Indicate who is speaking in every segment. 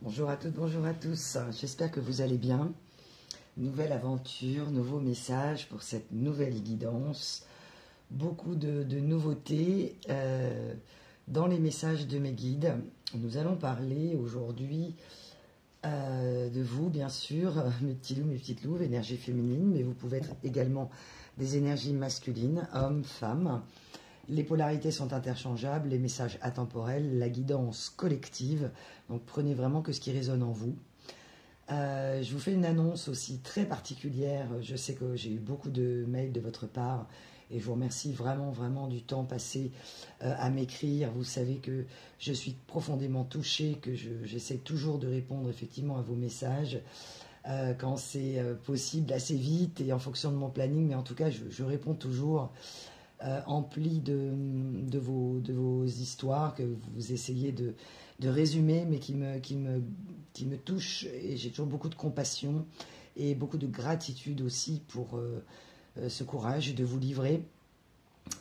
Speaker 1: Bonjour à toutes, bonjour à tous. J'espère que vous allez bien. Nouvelle aventure, nouveau message pour cette nouvelle guidance. Beaucoup de nouveautés dans les messages de mes guides. Nous allons parler aujourd'hui de vous, bien sûr, mes petits loups, mes petites louves, énergie féminine, mais vous pouvez être également des énergies masculines, hommes, femmes. Les polarités sont interchangeables, les messages atemporels, la guidance collective. Donc prenez vraiment que ce qui résonne en vous. Je vous fais une annonce aussi très particulière. Je sais que j'ai eu beaucoup de mails de votre part et je vous remercie vraiment, vraiment du temps passé à m'écrire. Vous savez que je suis profondément touchée, que j'essaie toujours de répondre effectivement à vos messages quand c'est possible, assez vite et en fonction de mon planning. Mais en tout cas, je réponds toujours. Empli de vos histoires que vous essayez de résumer, mais qui me touchent. Et j'ai toujours beaucoup de compassion et beaucoup de gratitude aussi pour ce courage de vous livrer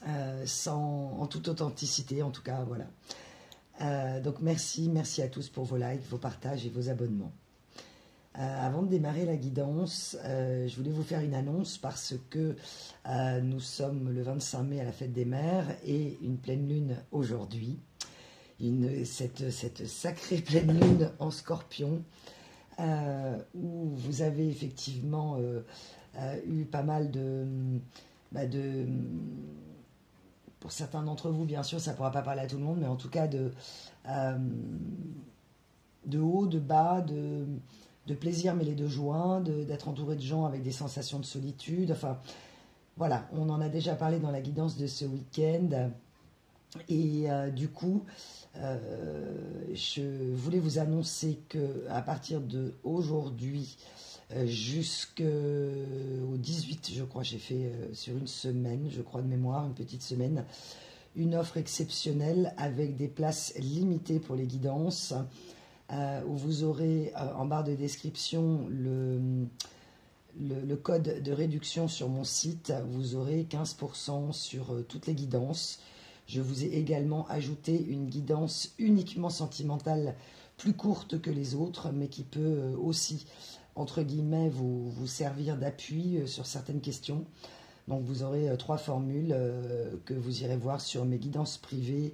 Speaker 1: en toute authenticité, en tout cas, voilà. Donc merci à tous pour vos likes, vos partages et vos abonnements. Avant de démarrer la guidance, je voulais vous faire une annonce parce que nous sommes le 25 mai à la fête des mères et une pleine lune aujourd'hui. Cette sacrée pleine lune en scorpion où vous avez effectivement eu pas mal pour certains d'entre vous, bien sûr, ça ne pourra pas parler à tout le monde, mais en tout cas de haut, de bas, de plaisir mêlé de joie, d'être entouré de gens avec des sensations de solitude. Enfin, voilà, on en a déjà parlé dans la guidance de ce week-end. Et du coup, je voulais vous annoncer qu'à partir d'aujourd'hui, jusqu'au 18, je crois, j'ai fait sur une semaine, je crois de mémoire, une petite semaine, une offre exceptionnelle avec des places limitées pour les guidances. Où vous aurez en barre de description le code de réduction sur mon site. Vous aurez 15% sur toutes les guidances. Je vous ai également ajouté une guidance uniquement sentimentale, plus courte que les autres, mais qui peut aussi, entre guillemets, vous servir d'appui sur certaines questions. Donc vous aurez 3 formules que vous irez voir sur mes guidances privées,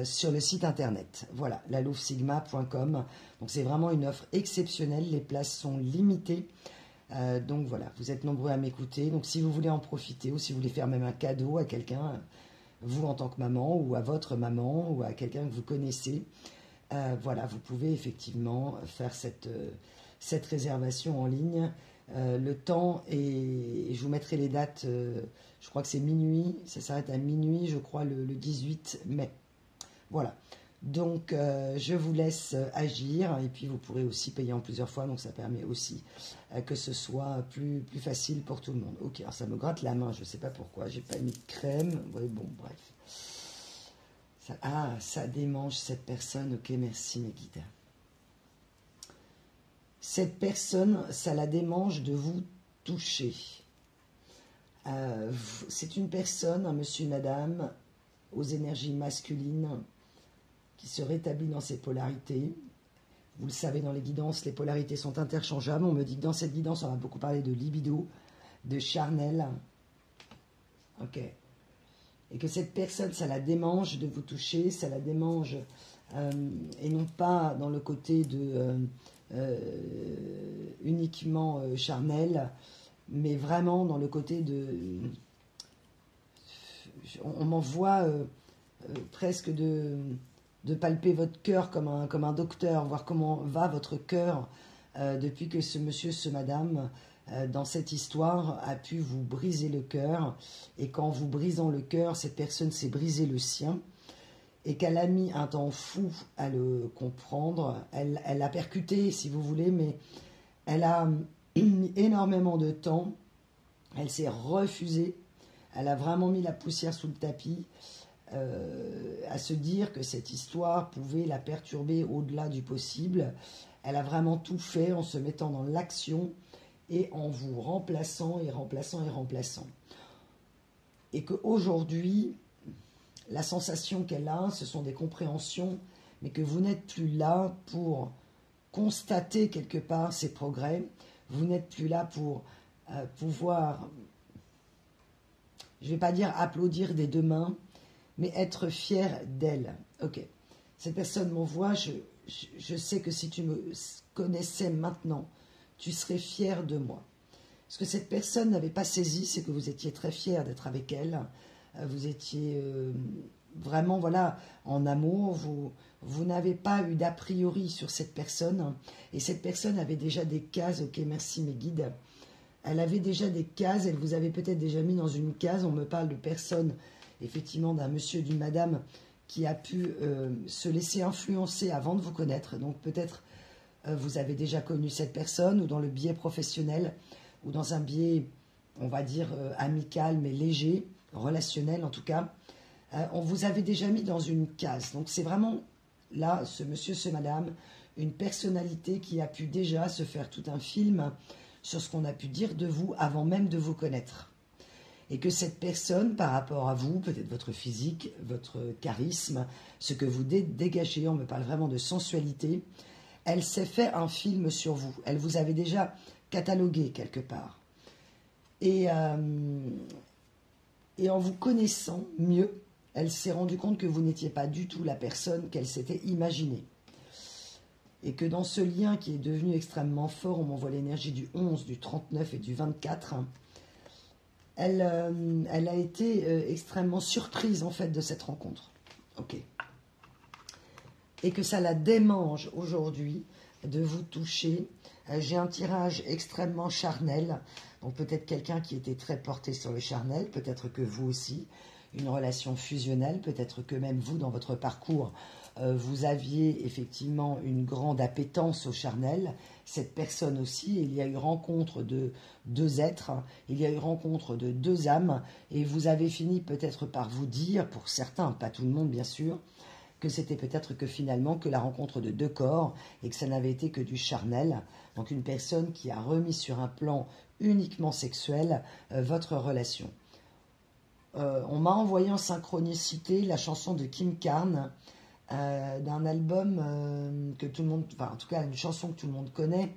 Speaker 1: sur le site internet. Voilà, lalouvsigma.com. Donc c'est vraiment une offre exceptionnelle, les places sont limitées. Donc voilà, vous êtes nombreux à m'écouter. Donc si vous voulez en profiter ou si vous voulez faire même un cadeau à quelqu'un, vous en tant que maman ou à votre maman ou à quelqu'un que vous connaissez, voilà, vous pouvez effectivement faire cette réservation en ligne. Le temps et je vous mettrai les dates, je crois que c'est minuit, ça s'arrête à minuit, je crois le 18 mai. Voilà, donc je vous laisse agir et puis vous pourrez aussi payer en plusieurs fois, donc ça permet aussi que ce soit plus facile pour tout le monde. Ok, alors ça me gratte la main, je ne sais pas pourquoi, j'ai pas mis de crème, ouais, bon bref. Ça démange cette personne, ok, merci mes guides. Cette personne, ça la démange de vous toucher. C'est une personne, un monsieur, madame, aux énergies masculines, qui se rétablit dans ses polarités. Vous le savez, dans les guidances, les polarités sont interchangeables. On me dit que dans cette guidance, on va beaucoup parler de libido, de charnel. Ok. Et que cette personne, ça la démange de vous toucher, ça la démange, et non pas dans le côté de uniquement charnel, mais vraiment dans le côté de... On m'envoie presque de palper votre cœur comme un docteur, voir comment va votre cœur depuis que ce monsieur, ce madame, dans cette histoire, a pu vous briser le cœur. Et qu'en vous brisant le cœur, cette personne s'est brisé le sien. Et qu'elle a mis un temps fou à le comprendre. Elle a percuté, si vous voulez, mais elle a mis énormément de temps. Elle s'est refusée. Elle a vraiment mis la poussière sous le tapis. À se dire que cette histoire pouvait la perturber au-delà du possible. Elle a vraiment tout fait en se mettant dans l'action et en vous remplaçant et remplaçant et remplaçant. Et qu'aujourd'hui, la sensation qu'elle a, ce sont des compréhensions, mais que vous n'êtes plus là pour constater quelque part ces progrès. Vous n'êtes plus là pour pouvoir, je ne vais pas dire applaudir des deux mains, mais être fier d'elle. Ok, cette personne m'envoie, je sais que si tu me connaissais maintenant, tu serais fier de moi. Ce que cette personne n'avait pas saisi, c'est que vous étiez très fier d'être avec elle. Vous étiez vraiment, voilà, en amour. Vous n'avez pas eu d'a priori sur cette personne. Et cette personne avait déjà des cases. Ok, merci mes guides. Elle avait déjà des cases. Elle vous avait peut-être déjà mis dans une case. On me parle de personnes, effectivement, d'un monsieur, d'une madame qui a pu se laisser influencer avant de vous connaître. Donc peut-être vous avez déjà connu cette personne ou dans le biais professionnel ou dans un biais, on va dire, amical mais léger, relationnel en tout cas. On vous avait déjà mis dans une case. Donc c'est vraiment, là, ce monsieur, ce madame, une personnalité qui a pu déjà se faire tout un film sur ce qu'on a pu dire de vous avant même de vous connaître. Et que cette personne, par rapport à vous, peut-être votre physique, votre charisme, ce que vous dégagez, on me parle vraiment de sensualité, elle s'est fait un film sur vous. Elle vous avait déjà catalogué quelque part. Et en vous connaissant mieux, elle s'est rendue compte que vous n'étiez pas du tout la personne qu'elle s'était imaginée. Et que dans ce lien qui est devenu extrêmement fort, on m'envoie l'énergie du 11, du 39 et du 24, elle a été extrêmement surprise en fait de cette rencontre. Ok. Et que ça la démange aujourd'hui de vous toucher. J'ai un tirage extrêmement charnel, donc peut-être quelqu'un qui était très porté sur le charnel, peut-être que vous aussi, une relation fusionnelle, peut-être que même vous, dans votre parcours, vous aviez effectivement une grande appétence au charnel, cette personne aussi, il y a eu rencontre de deux êtres, il y a eu rencontre de deux âmes, et vous avez fini peut-être par vous dire, pour certains, pas tout le monde bien sûr, que c'était peut-être que finalement que la rencontre de deux corps et que ça n'avait été que du charnel. Donc une personne qui a remis sur un plan uniquement sexuel votre relation. On m'a envoyé en synchronicité la chanson de Kim Carnes d'un album que tout le monde, enfin en tout cas une chanson que tout le monde connaît,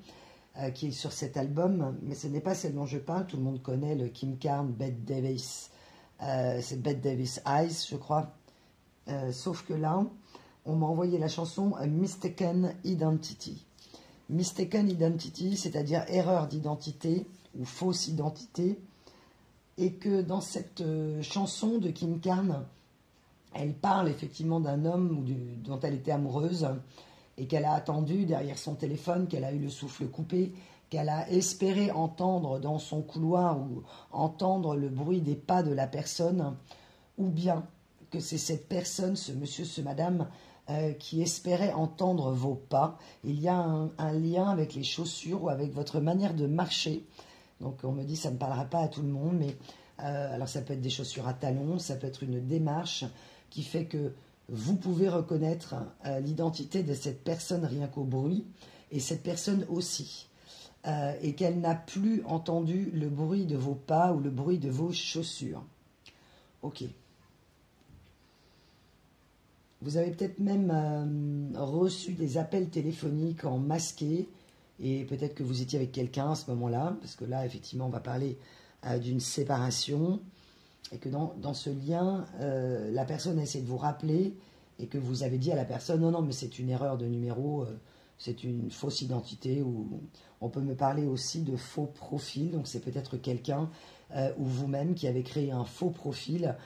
Speaker 1: qui est sur cet album, mais ce n'est pas celle dont je parle. Tout le monde connaît le Kim Carnes, Bette Davis, c'est Bette Davis Eyes, je crois. Sauf que là, on m'a envoyé la chanson Mistaken Identity. Mistaken Identity, c'est-à-dire erreur d'identité ou fausse identité. Et que dans cette chanson de Kim Carnes, elle parle effectivement d'un homme dont elle était amoureuse et qu'elle a attendu derrière son téléphone, qu'elle a eu le souffle coupé, qu'elle a espéré entendre dans son couloir ou entendre le bruit des pas de la personne, ou bien que c'est cette personne, ce monsieur, ce madame, qui espérait entendre vos pas. Il y a un lien avec les chaussures ou avec votre manière de marcher. Donc on me dit ça ne parlera pas à tout le monde, mais alors ça peut être des chaussures à talons, ça peut être une démarche qui fait que vous pouvez reconnaître l'identité de cette personne rien qu'au bruit, et cette personne aussi. Et qu'elle n'a plus entendu le bruit de vos pas ou le bruit de vos chaussures. Ok. Vous avez peut-être même reçu des appels téléphoniques en masqué, et peut-être que vous étiez avec quelqu'un à ce moment-là, parce que là, effectivement, on va parler d'une séparation, et que dans ce lien, la personne essaie de vous rappeler, et que vous avez dit à la personne, non, non, mais c'est une erreur de numéro, c'est une fausse identité, ou on peut me parler aussi de faux profil, donc c'est peut-être quelqu'un ou vous-même qui avez créé un faux profil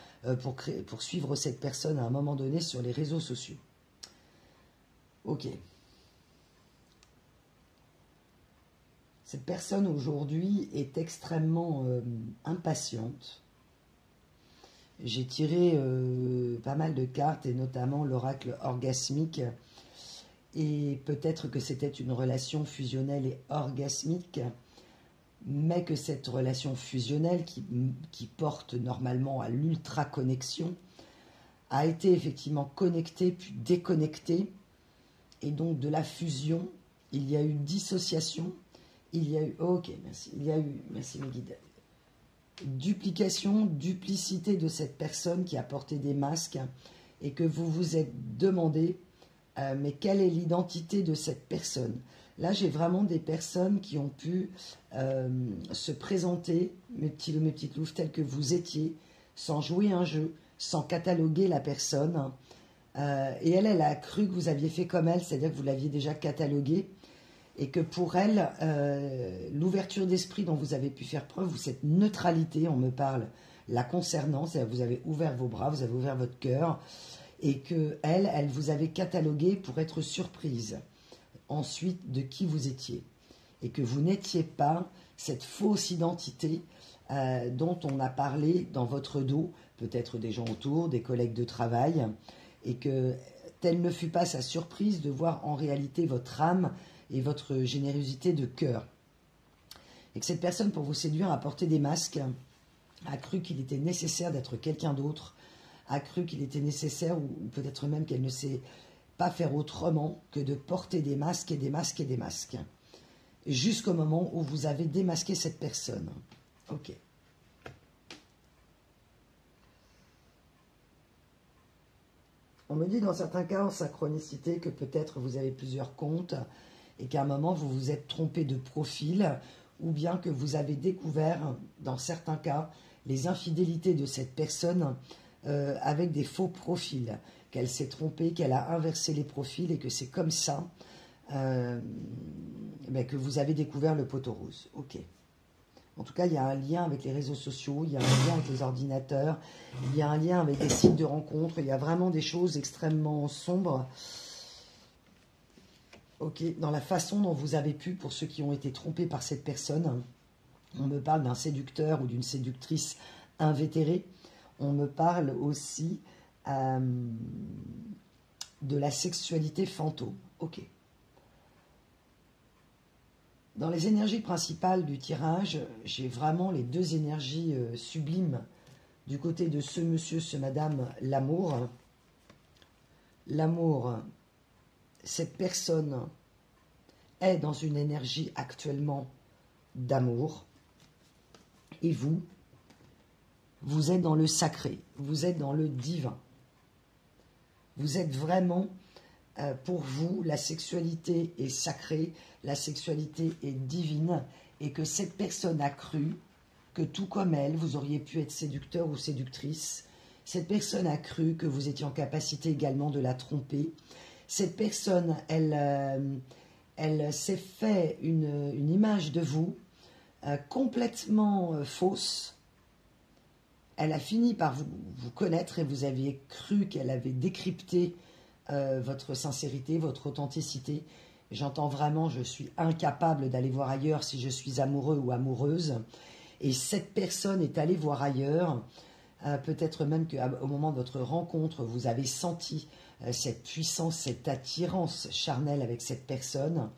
Speaker 1: pour suivre cette personne à un moment donné sur les réseaux sociaux. Ok. Cette personne aujourd'hui est extrêmement impatiente. J'ai tiré pas mal de cartes et notamment l'oracle orgasmique. Et peut-être que c'était une relation fusionnelle et orgasmique, mais que cette relation fusionnelle qui porte normalement à l'ultra-connexion a été effectivement connectée puis déconnectée, et donc de la fusion, il y a eu dissociation, il y a eu, ok, merci, il y a eu, merci mes guides, duplication, duplicité de cette personne qui a porté des masques, et que vous vous êtes demandé mais quelle est l'identité de cette personne? Là, j'ai vraiment des personnes qui ont pu se présenter, mes petits loups, mes petites louves, tels que vous étiez, sans jouer un jeu, sans cataloguer la personne. Et elle a cru que vous aviez fait comme elle, c'est-à-dire que vous l'aviez déjà cataloguée, et que pour elle, l'ouverture d'esprit dont vous avez pu faire preuve, ou cette neutralité, on me parle, la concernant, c'est-à-dire que vous avez ouvert vos bras, vous avez ouvert votre cœur, et que elle vous avait catalogué pour être surprise ensuite de qui vous étiez, et que vous n'étiez pas cette fausse identité dont on a parlé dans votre dos, peut-être des gens autour, des collègues de travail, et que telle ne fut pas sa surprise de voir en réalité votre âme et votre générosité de cœur. Et que cette personne, pour vous séduire, a porté des masques, a cru qu'il était nécessaire d'être quelqu'un d'autre, a cru qu'il était nécessaire, ou peut-être même qu'elle ne sait pas faire autrement que de porter des masques et des masques et des masques, jusqu'au moment où vous avez démasqué cette personne. Ok. On me dit dans certains cas en synchronicité que peut-être vous avez plusieurs comptes et qu'à un moment vous vous êtes trompé de profil, ou bien que vous avez découvert, dans certains cas, les infidélités de cette personne avec des faux profils, qu'elle s'est trompée, qu'elle a inversé les profils et que c'est comme ça que vous avez découvert le poteau rose. Ok. En tout cas, il y a un lien avec les réseaux sociaux, il y a un lien avec les ordinateurs, il y a un lien avec des sites de rencontres, il y a vraiment des choses extrêmement sombres. Ok, dans la façon dont vous avez pu, pour ceux qui ont été trompés par cette personne, on me parle d'un séducteur ou d'une séductrice invétérée, on me parle aussi de la sexualité fantôme. Ok. Dans les énergies principales du tirage, j'ai vraiment les deux énergies sublimes du côté de ce monsieur, ce madame, l'amour. L'amour, cette personne est dans une énergie actuellement d'amour. Et vous, vous êtes dans le sacré, vous êtes dans le divin. Vous êtes vraiment... pour vous, la sexualité est sacrée, la sexualité est divine, et que cette personne a cru que tout comme elle, vous auriez pu être séducteur ou séductrice. Cette personne a cru que vous étiez en capacité également de la tromper. Cette personne, elle s'est fait une image de vous complètement fausse. Elle a fini par vous connaître et vous aviez cru qu'elle avait décrypté votre sincérité, votre authenticité. J'entends vraiment, je suis incapable d'aller voir ailleurs si je suis amoureux ou amoureuse. Et cette personne est allée voir ailleurs. Peut-être même qu'au moment de votre rencontre, vous avez senti cette puissance, cette attirance charnelle avec cette personne.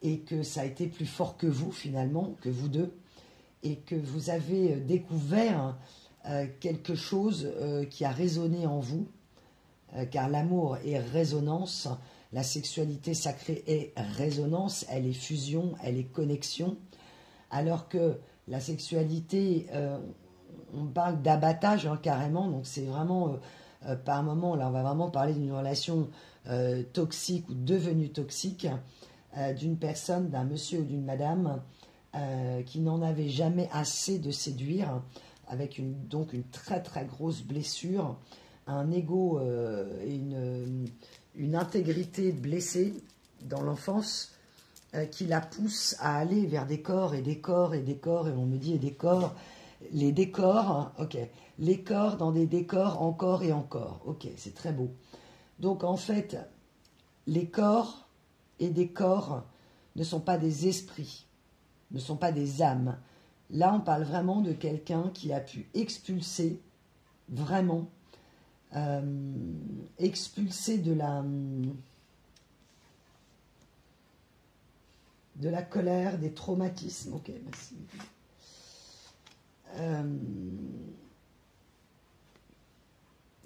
Speaker 1: Et que ça a été plus fort que vous finalement, que vous deux. Et que vous avez découvert quelque chose qui a résonné en vous. Car l'amour est résonance, la sexualité sacrée est résonance, elle est fusion, elle est connexion, alors que la sexualité, on parle d'abattage carrément, donc c'est vraiment, par moment, là on va vraiment parler d'une relation toxique ou devenue toxique, d'une personne, d'un monsieur ou d'une madame qui n'en avait jamais assez de séduire, avec donc une très très grosse blessure, un ego et une intégrité blessée dans l'enfance qui la pousse à aller vers des corps et des corps et des corps, et on me dit et des corps, les décors, ok, les corps dans des décors encore et encore, ok, c'est très beau. Donc en fait, les corps et des corps ne sont pas des esprits, ne sont pas des âmes. Là, on parle vraiment de quelqu'un qui a pu expulser vraiment expulser de la colère, des traumatismes. Ok, merci.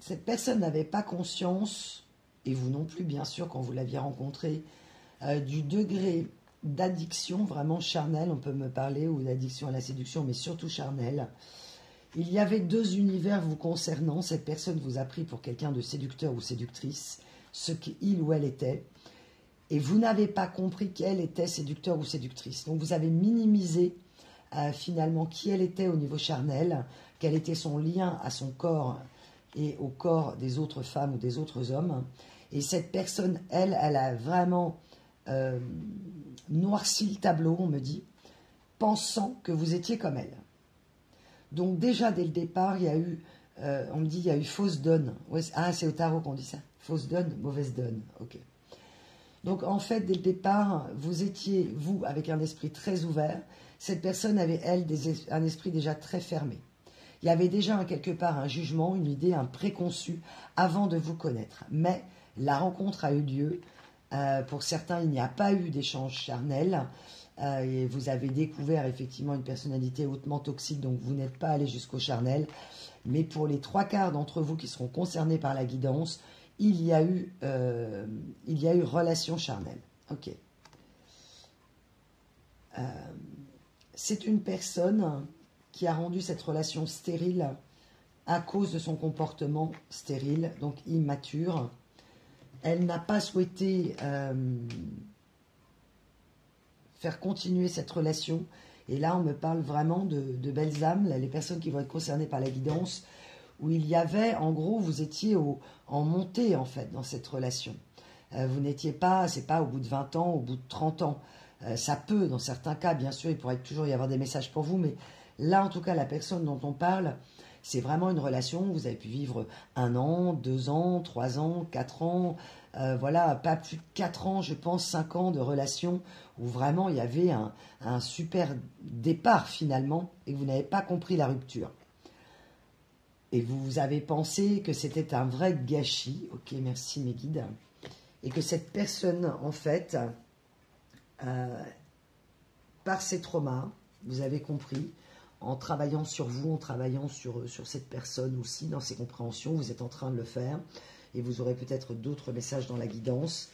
Speaker 1: Cette personne n'avait pas conscience, et vous non plus bien sûr quand vous l'aviez rencontré, du degré d'addiction vraiment charnelle, on peut me parler, ou d'addiction à la séduction, mais surtout charnelle. Il y avait deux univers vous concernant. Cette personne vous a pris pour quelqu'un de séducteur ou séductrice. ce qu'il ou elle était. Et vous n'avez pas compris qu'elle était séducteur ou séductrice. Donc vous avez minimisé finalement qui elle était au niveau charnel, quel était son lien à son corps et au corps des autres femmes ou des autres hommes. Et cette personne, elle a vraiment noirci le tableau, on me dit, pensant que vous étiez comme elle. Donc déjà, dès le départ, il y a eu, on me dit, il y a eu fausse donne. Ouais, ah, c'est au tarot qu'on dit ça. Fausse donne, mauvaise donne. Ok. Donc en fait, dès le départ, vous étiez, vous, avec un esprit très ouvert. Cette personne avait, elle, un esprit déjà très fermé. Il y avait déjà quelque part un jugement, une idée, un préconçu avant de vous connaître. Mais la rencontre a eu lieu. Pour certains, il n'y a pas eu d'échange charnel. Et vous avez découvert effectivement une personnalité hautement toxique, donc vous n'êtes pas allé jusqu'au charnel. Mais pour les 3/4 d'entre vous qui seront concernés par la guidance, il y a eu relation charnelle. Ok. C'est une personne qui a rendu cette relation stérile à cause de son comportement stérile, donc immature. Elle n'a pas souhaité faire continuer cette relation. Et là, on me parle vraiment de belles âmes, là, les personnes qui vont être concernées par la guidance, où il y avait, en gros, vous étiez en montée, en fait, dans cette relation. Vous n'étiez pas, c'est pas au bout de 20 ans, au bout de 30 ans. Ça peut, dans certains cas, bien sûr, il pourrait toujours y avoir des messages pour vous, mais là, en tout cas, la personne dont on parle, c'est vraiment une relation où vous avez pu vivre 1 an, 2 ans, 3 ans, 4 ans, voilà, pas plus de 4 ans, je pense, 5 ans de relation, où vraiment il y avait un super départ finalement, et vous n'avez pas compris la rupture. Et vous avez pensé que c'était un vrai gâchis, ok, merci mes guides, et que cette personne, en fait, par ses traumas, vous avez compris, en travaillant sur vous, en travaillant sur cette personne aussi, dans ses compréhensions, vous êtes en train de le faire, et vous aurez peut-être d'autres messages dans la guidance,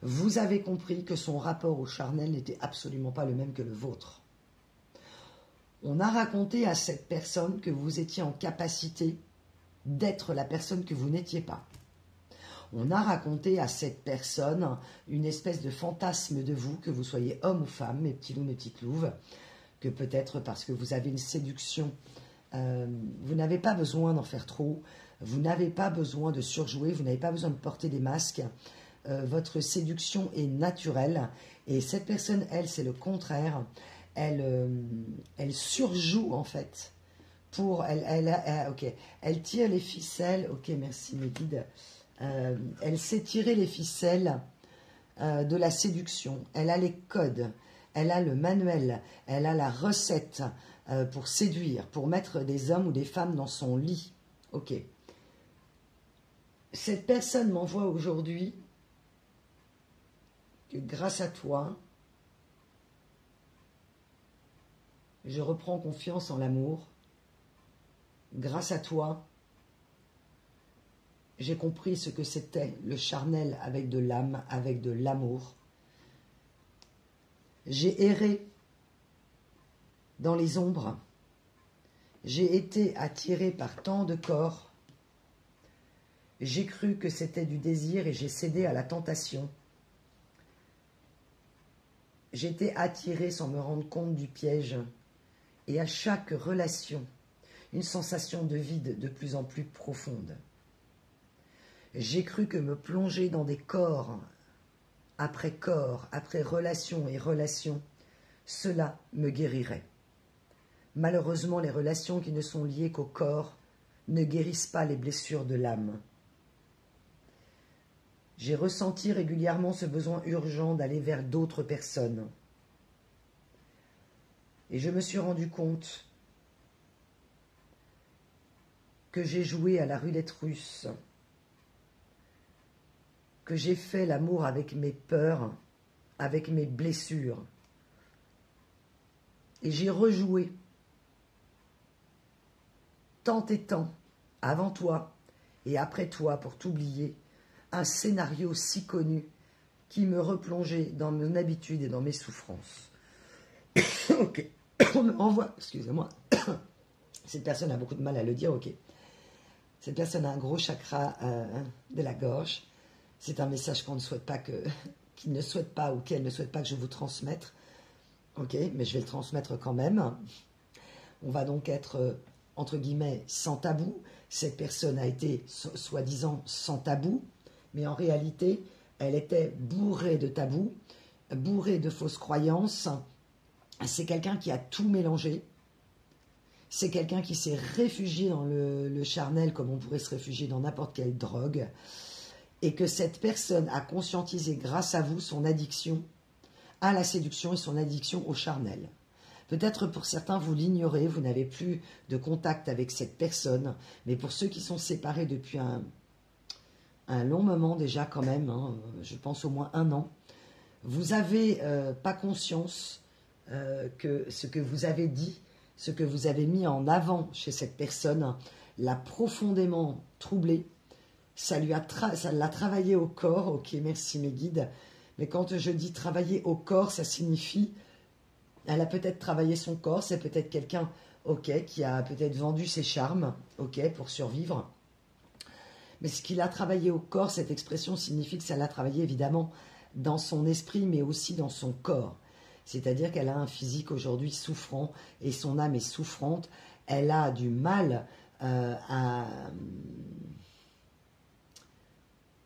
Speaker 1: vous avez compris que son rapport au charnel n'était absolument pas le même que le vôtre. On a raconté à cette personne que vous étiez en capacité d'être la personne que vous n'étiez pas. On a raconté à cette personne une espèce de fantasme de vous, que vous soyez homme ou femme, mes petits loups, mes petites louves, que peut-être parce que vous avez une séduction, vous n'avez pas besoin d'en faire trop, vous n'avez pas besoin de surjouer, vous n'avez pas besoin de porter des masques, votre séduction est naturelle, et cette personne, elle, c'est le contraire, elle surjoue en fait, elle tire les ficelles, ok, merci mes guides, elle sait tirer les ficelles de la séduction, elle a les codes, elle a le manuel, elle a la recette pour séduire, pour mettre des hommes ou des femmes dans son lit. Ok. Cette personne m'envoie aujourd'hui que grâce à toi, je reprends confiance en l'amour. Grâce à toi, j'ai compris ce que c'était le charnel avec de l'âme, avec de l'amour. J'ai erré dans les ombres. J'ai été attiré par tant de corps. J'ai cru que c'était du désir et j'ai cédé à la tentation. J'étais attiré sans me rendre compte du piège. Et à chaque relation, une sensation de vide de plus en plus profonde. J'ai cru que me plonger dans des corps, après relation et relation, cela me guérirait. Malheureusement, les relations qui ne sont liées qu'au corps ne guérissent pas les blessures de l'âme. J'ai ressenti régulièrement ce besoin urgent d'aller vers d'autres personnes. Et je me suis rendu compte que j'ai joué à la roulette russe, que j'ai fait l'amour avec mes peurs, avec mes blessures. Et j'ai rejoué, tant et tant, avant toi et après toi, pour t'oublier, un scénario si connu qui me replongeait dans mon habitude et dans mes souffrances. Ok, on me renvoie, excusez-moi, cette personne a beaucoup de mal à le dire, ok. Cette personne a un gros chakra de la gorge. C'est un message qu'on ne souhaite pas qu'il ne souhaite pas ou qu'elle ne souhaite pas que je vous transmette. Ok, mais je vais le transmettre quand même. On va donc être, entre guillemets, sans tabou. Cette personne a été, soi-disant, sans tabou, mais en réalité, elle était bourrée de tabous, bourrée de fausses croyances. C'est quelqu'un qui a tout mélangé. C'est quelqu'un qui s'est réfugié dans le charnel, comme on pourrait se réfugier dans n'importe quelle drogue. Et que cette personne a conscientisé, grâce à vous, son addiction à la séduction et son addiction au charnel. Peut-être pour certains, vous l'ignorez, vous n'avez plus de contact avec cette personne, mais pour ceux qui sont séparés depuis un long moment déjà quand même, hein, je pense au moins 1 an, vous n'avez pas conscience que ce que vous avez dit, ce que vous avez mis en avant chez cette personne, l'a profondément troublé. Ça l'a travaillé au corps. Ok, merci mes guides. Mais quand je dis travailler au corps, ça signifie, elle a peut-être travaillé son corps, c'est peut-être quelqu'un, ok, qui a peut-être vendu ses charmes, ok, pour survivre. Mais ce qu'il a travaillé au corps, cette expression signifie que ça l'a travaillé évidemment dans son esprit, mais aussi dans son corps. C'est-à-dire qu'elle a un physique aujourd'hui souffrant et son âme est souffrante. Elle a du mal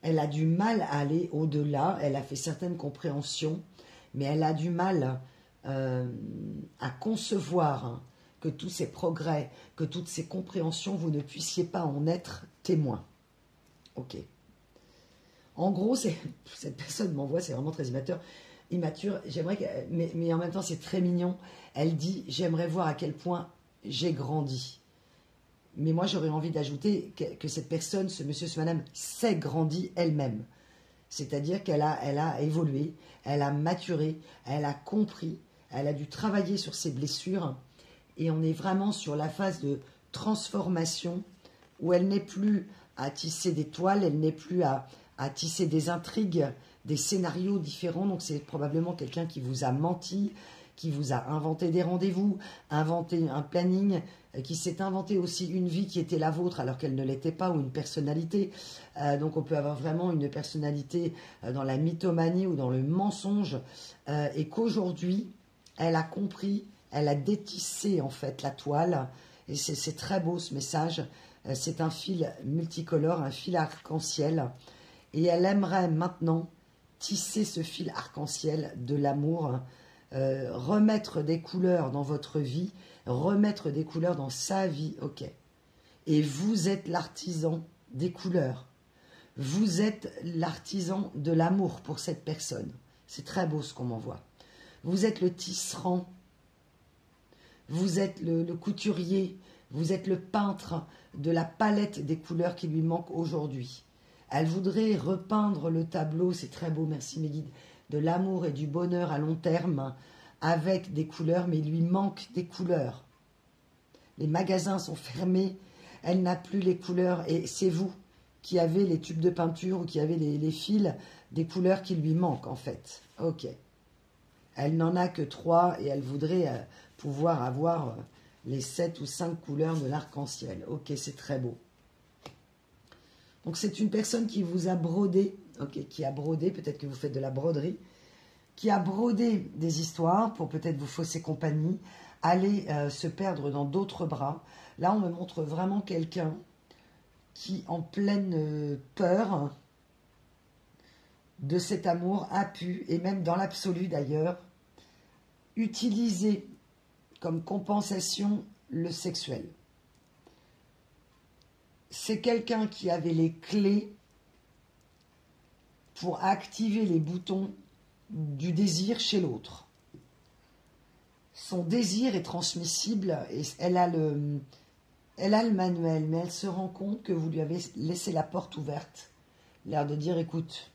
Speaker 1: Elle a du mal à aller au-delà. Elle a fait certaines compréhensions, mais elle a du mal à concevoir que tous ces progrès, que toutes ces compréhensions, vous ne puissiez pas en être témoin. Ok. En gros, cette personne m'envoie, c'est vraiment très immature. J'aimerais mais en même temps, c'est très mignon. Elle dit, j'aimerais voir à quel point j'ai grandi. Mais moi, j'aurais envie d'ajouter que cette personne, ce monsieur, ce madame, s'est grandi elle-même. C'est-à-dire qu'elle a évolué, elle a maturé, elle a compris, elle a dû travailler sur ses blessures. Et on est vraiment sur la phase de transformation où elle n'est plus à tisser des toiles, elle n'est plus à tisser des intrigues, des scénarios différents. Donc c'est probablement quelqu'un qui vous a menti, qui vous a inventé des rendez-vous, inventé un planning, qui s'est inventé aussi une vie qui était la vôtre alors qu'elle ne l'était pas, ou une personnalité. Donc on peut avoir vraiment une personnalité dans la mythomanie ou dans le mensonge, et qu'aujourd'hui, elle a compris, elle a détissé en fait la toile, et c'est très beau ce message. C'est un fil multicolore, un fil arc-en-ciel, et elle aimerait maintenant tisser ce fil arc-en-ciel de l'amour, remettre des couleurs dans votre vie, remettre des couleurs dans sa vie, ok. Et vous êtes l'artisan des couleurs. Vous êtes l'artisan de l'amour pour cette personne. C'est très beau ce qu'on m'envoie. Vous êtes le tisserand, vous êtes le couturier, vous êtes le peintre de la palette des couleurs qui lui manquent aujourd'hui. Elle voudrait repeindre le tableau, c'est très beau, merci mes guides, de l'amour et du bonheur à long terme avec des couleurs, mais il lui manque des couleurs. Les magasins sont fermés, elle n'a plus les couleurs, et c'est vous qui avez les tubes de peinture ou qui avez les fils des couleurs qui lui manquent en fait. Ok. Elle n'en a que 3 et elle voudrait pouvoir avoir les 7 ou 5 couleurs de l'arc-en-ciel. Ok, c'est très beau. Donc c'est une personne qui vous a brodé, ok, qui a brodé, peut-être que vous faites de la broderie, qui a brodé des histoires pour peut-être vous fausser compagnie, aller se perdre dans d'autres bras. Là, on me montre vraiment quelqu'un qui, en pleine peur de cet amour, a pu, et même dans l'absolu d'ailleurs, utiliser comme compensation le sexuel. C'est quelqu'un qui avait les clés pour activer les boutons du désir chez l'autre. Son désir est transmissible et elle a le manuel, mais elle se rend compte que vous lui avez laissé la porte ouverte. L'air de dire, écoute,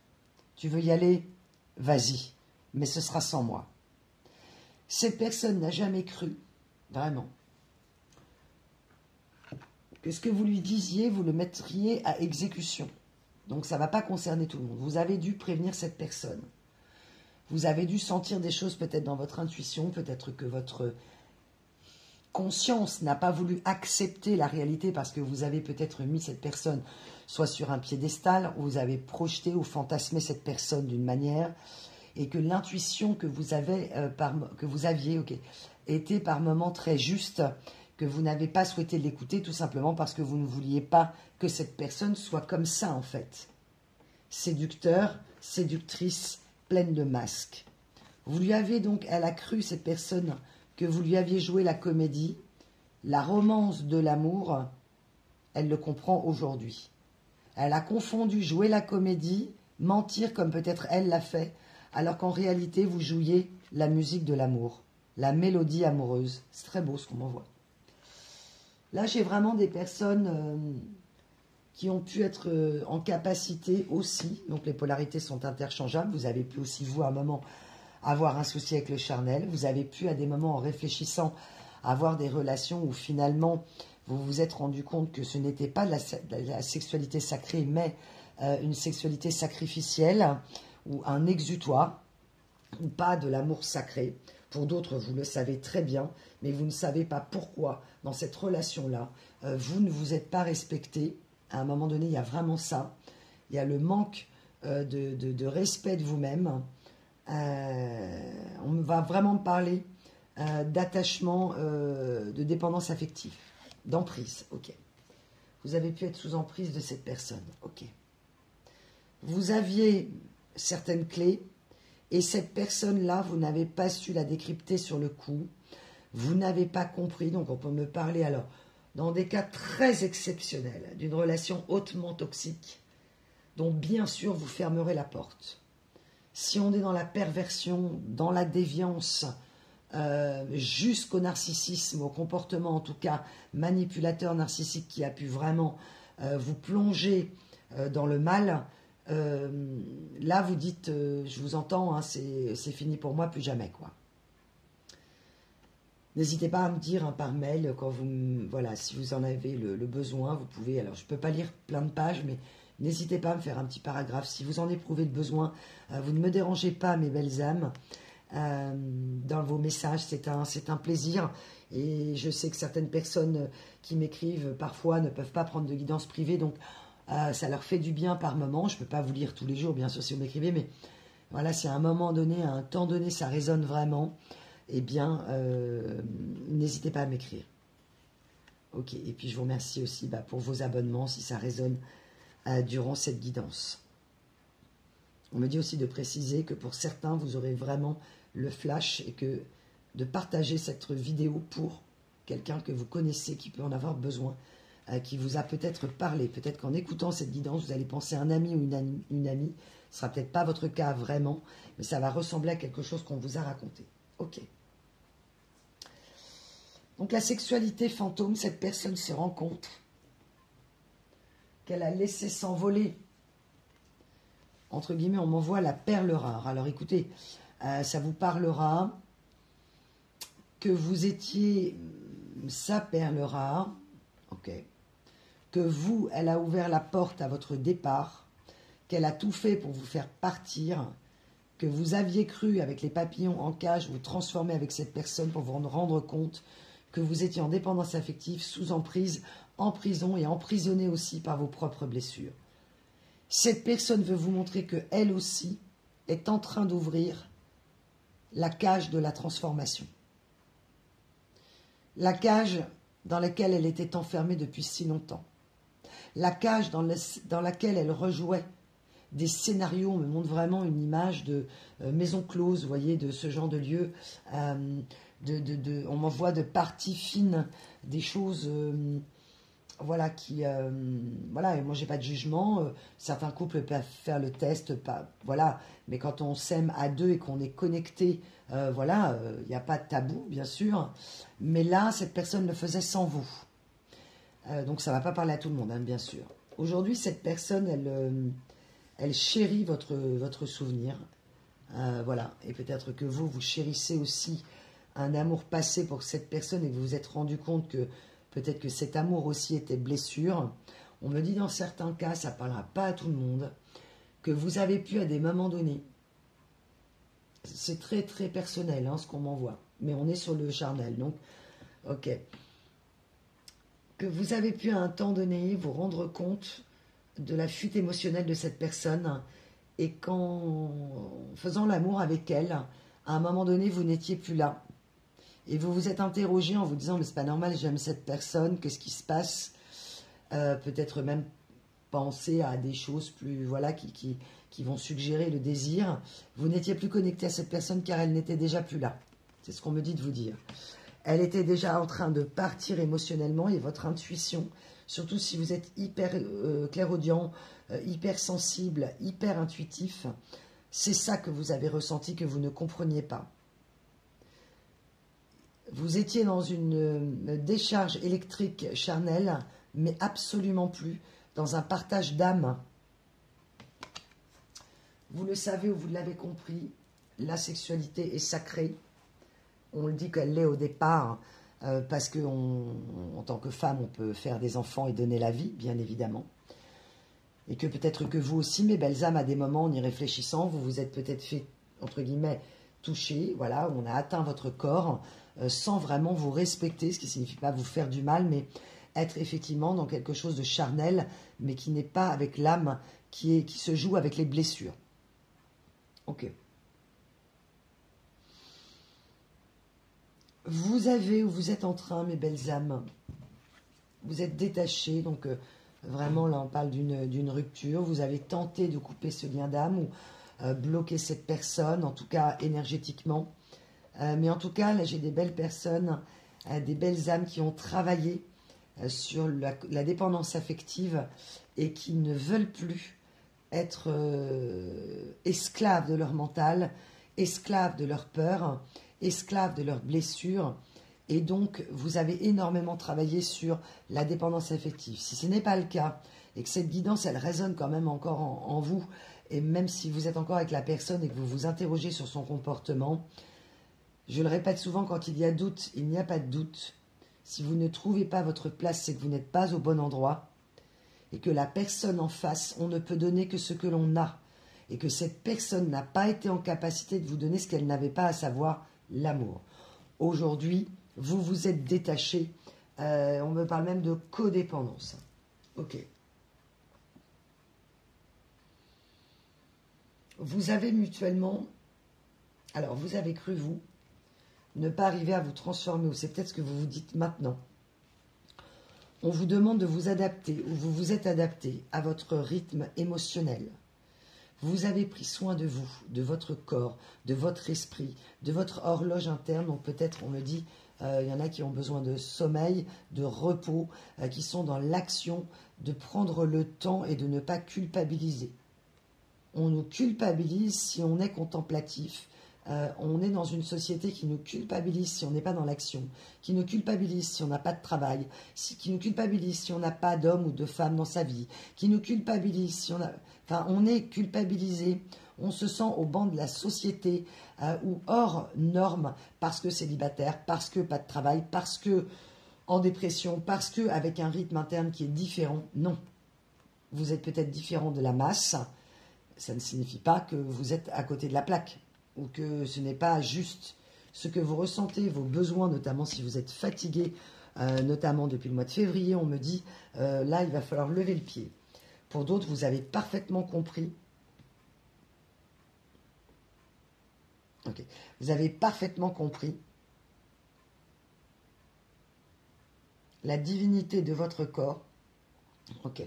Speaker 1: tu veux y aller, vas-y, mais ce sera sans moi. Cette personne n'a jamais cru, vraiment, que ce que vous lui disiez, vous le mettriez à exécution. Donc ça ne va pas concerner tout le monde. Vous avez dû prévenir cette personne. Vous avez dû sentir des choses peut-être dans votre intuition, peut-être que votre conscience n'a pas voulu accepter la réalité parce que vous avez peut-être mis cette personne soit sur un piédestal, ou vous avez projeté ou fantasmé cette personne d'une manière, et que l'intuition que vous aviez était par moments très juste, que vous n'avez pas souhaité l'écouter tout simplement parce que vous ne vouliez pas que cette personne soit comme ça en fait. Séducteur, séductrice, pleine de masques. Vous lui avez donc, elle a cru, cette personne, que vous lui aviez joué la comédie, la romance de l'amour, elle le comprend aujourd'hui. Elle a confondu jouer la comédie, mentir comme peut-être elle l'a fait, alors qu'en réalité, vous jouiez la musique de l'amour, la mélodie amoureuse. C'est très beau ce qu'on m'envoie. Là, j'ai vraiment des personnes qui ont pu être en capacité aussi, donc les polarités sont interchangeables, vous avez pu aussi, vous, à un moment, avoir un souci avec le charnel, vous avez pu, à des moments, en réfléchissant, avoir des relations où finalement, vous vous êtes rendu compte que ce n'était pas la sexualité sacrée, mais une sexualité sacrificielle, ou un exutoire, ou pas de l'amour sacré. Pour d'autres, vous le savez très bien, mais vous ne savez pas pourquoi, dans cette relation-là, vous ne vous êtes pas respecté. À un moment donné, il y a vraiment ça. Il y a le manque de respect de vous-même. On va vraiment parler d'attachement, de dépendance affective, d'emprise. Ok. Vous avez pu être sous emprise de cette personne. Ok. Vous aviez certaines clés, et cette personne-là, vous n'avez pas su la décrypter sur le coup. Vous n'avez pas compris, donc on peut me parler alors, dans des cas très exceptionnels, d'une relation hautement toxique, dont bien sûr vous fermerez la porte. Si on est dans la perversion, dans la déviance, jusqu'au narcissisme, au comportement en tout cas manipulateur narcissique qui a pu vraiment vous plonger dans le mal, là vous dites, je vous entends, hein, c'est fini pour moi, plus jamais quoi. N'hésitez pas à me dire par mail quand voilà, si vous en avez le besoin, vous pouvez. Alors je ne peux pas lire plein de pages, mais n'hésitez pas à me faire un petit paragraphe. Si vous en éprouvez le besoin, vous ne me dérangez pas, mes belles âmes, dans vos messages. C'est un plaisir. Et je sais que certaines personnes qui m'écrivent parfois ne peuvent pas prendre de guidance privée, donc ça leur fait du bien par moment. Je ne peux pas vous lire tous les jours, bien sûr, si vous m'écrivez, mais voilà, si à un moment donné, à un temps donné, ça résonne vraiment, eh bien, n'hésitez pas à m'écrire. Ok, et puis je vous remercie aussi pour vos abonnements, si ça résonne durant cette guidance. On me dit aussi de préciser que pour certains, vous aurez vraiment le flash et que de partager cette vidéo pour quelqu'un que vous connaissez, qui peut en avoir besoin, qui vous a peut-être parlé. Peut-être qu'en écoutant cette guidance, vous allez penser à un ami ou une amie. Ce ne sera peut-être pas votre cas vraiment, mais ça va ressembler à quelque chose qu'on vous a raconté. Ok. Donc la sexualité fantôme, cette personne se rend compte qu'elle a laissé s'envoler. Entre guillemets, on m'envoie la perle rare. Alors écoutez, ça vous parlera que vous étiez sa perle rare. Ok. Que vous, elle a ouvert la porte à votre départ, qu'elle a tout fait pour vous faire partir, que vous aviez cru avec les papillons en cage vous transformer avec cette personne pour vous rendre compte que vous étiez en dépendance affective, sous emprise, en prison et emprisonné aussi par vos propres blessures. Cette personne veut vous montrer qu'elle aussi est en train d'ouvrir la cage de la transformation. La cage dans laquelle elle était enfermée depuis si longtemps. La cage dans laquelle elle rejouait des scénarios. On me montre vraiment une image de maison close, vous voyez, de ce genre de lieu. On m'envoie de parties fines, des choses, voilà, qui, voilà, et moi j'ai pas de jugement. Certains couples peuvent faire le test, pas, voilà, mais quand on s'aime à deux et qu'on est connecté, voilà, il n'y a pas de tabou, bien sûr. Mais là, cette personne le faisait sans vous. Donc ça ne va pas parler à tout le monde, hein, bien sûr. Aujourd'hui, cette personne, elle chérit votre souvenir. Voilà. Et peut-être que vous chérissez aussi un amour passé pour cette personne et que vous vous êtes rendu compte que peut-être que cet amour aussi était blessure. On me dit dans certains cas, ça ne parlera pas à tout le monde, que vous avez pu à des moments donnés. C'est très très personnel, hein, ce qu'on m'envoie. Mais on est sur le charnel. Donc, Ok. Que vous avez pu à un temps donné vous rendre compte de la fuite émotionnelle de cette personne et qu'en faisant l'amour avec elle, à un moment donné, vous n'étiez plus là. Et vous vous êtes interrogé en vous disant, mais c'est pas normal, j'aime cette personne, qu'est-ce qui se passe? Peut-être même penser à des choses plus, voilà, qui vont suggérer le désir. Vous n'étiez plus connecté à cette personne car elle n'était déjà plus là. C'est ce qu'on me dit de vous dire. Elle était déjà en train de partir émotionnellement et votre intuition, surtout si vous êtes hyper clairaudient, hyper sensible, hyper intuitif, c'est ça que vous avez ressenti que vous ne compreniez pas. Vous étiez dans une décharge électrique charnelle, mais absolument plus dans un partage d'âme. Vous le savez ou vous l'avez compris, la sexualité est sacrée. On le dit qu'elle l'est au départ, parce qu'en tant que femme, on peut faire des enfants et donner la vie, bien évidemment. Et que peut-être que vous aussi, mes belles âmes, à des moments, en y réfléchissant, vous vous êtes peut-être fait, entre guillemets, toucher, voilà, on a atteint votre corps, sans vraiment vous respecter, ce qui ne signifie pas vous faire du mal, mais être effectivement dans quelque chose de charnel, mais qui n'est pas avec l'âme, qui se joue avec les blessures. Ok. Vous avez ou vous êtes en train, mes belles âmes, vous êtes détachés, donc vraiment là on parle d'une rupture, vous avez tenté de couper ce lien d'âme ou bloquer cette personne, en tout cas énergétiquement. Mais en tout cas, là j'ai des belles personnes, des belles âmes qui ont travaillé sur la dépendance affective et qui ne veulent plus être esclaves de leur mental, esclaves de leur peur, esclaves de leurs blessures. Et donc, vous avez énormément travaillé sur la dépendance affective. Si ce n'est pas le cas, et que cette guidance, elle résonne quand même encore en vous, et même si vous êtes encore avec la personne et que vous vous interrogez sur son comportement, je le répète souvent, quand il y a doute, il n'y a pas de doute. Si vous ne trouvez pas votre place, c'est que vous n'êtes pas au bon endroit, et que la personne en face, on ne peut donner que ce que l'on a, et que cette personne n'a pas été en capacité de vous donner ce qu'elle n'avait pas, à savoir l'amour. Aujourd'hui, vous vous êtes détaché. On me parle même de codépendance. Ok. Vous avez mutuellement... Alors, vous avez cru, vous, ne pas arriver à vous transformer, ou c'est peut-être ce que vous vous dites maintenant. On vous demande de vous adapter, ou vous vous êtes adapté à votre rythme émotionnel. Vous avez pris soin de vous, de votre corps, de votre esprit, de votre horloge interne. Donc peut-être, on me dit, il y en a qui ont besoin de sommeil, de repos, qui sont dans l'action, de prendre le temps et de ne pas culpabiliser. On nous culpabilise si on est contemplatif. On est dans une société qui nous culpabilise si on n'est pas dans l'action, qui nous culpabilise si on n'a pas de travail, qui nous culpabilise si on n'a pas d'homme ou de femme dans sa vie, qui nous culpabilise si on a... Enfin, on est culpabilisé, on se sent au banc de la société ou hors norme parce que célibataire, parce que pas de travail, parce que en dépression, parce que avec un rythme interne qui est différent. Non, vous êtes peut-être différent de la masse, ça ne signifie pas que vous êtes à côté de la plaque, ou que ce n'est pas juste ce que vous ressentez, vos besoins, notamment si vous êtes fatigué, notamment depuis le mois de février, on me dit, là, il va falloir lever le pied. Pour d'autres, vous avez parfaitement compris. Ok. Vous avez parfaitement compris la divinité de votre corps. Ok.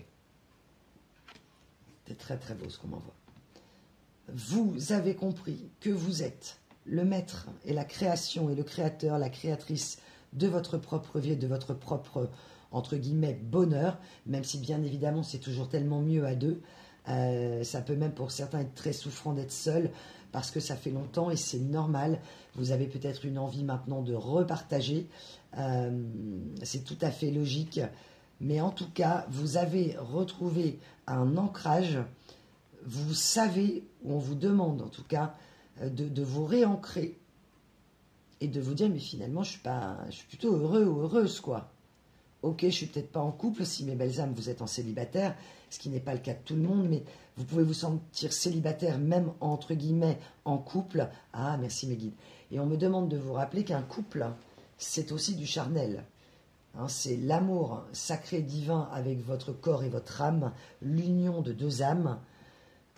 Speaker 1: C'est très très beau ce qu'on m'envoie. Vous avez compris que vous êtes le maître et la création et le créateur, la créatrice de votre propre vie, de votre propre, entre guillemets, bonheur, même si bien évidemment c'est toujours tellement mieux à deux. Ça peut même pour certains être très souffrant d'être seul, parce que ça fait longtemps et c'est normal. Vous avez peut-être une envie maintenant de repartager. C'est tout à fait logique. Mais en tout cas, vous avez retrouvé un ancrage. Vous savez, ou on vous demande en tout cas, de vous réancrer et de vous dire, mais finalement, je suis plutôt heureux ou heureuse, quoi. Ok, je ne suis peut-être pas en couple, si mes belles âmes, vous êtes en célibataire, ce qui n'est pas le cas de tout le monde, mais vous pouvez vous sentir célibataire, même entre guillemets, en couple. Ah, merci mes guides. Et on me demande de vous rappeler qu'un couple, c'est aussi du charnel. Hein, c'est l'amour sacré divin avec votre corps et votre âme, l'union de deux âmes,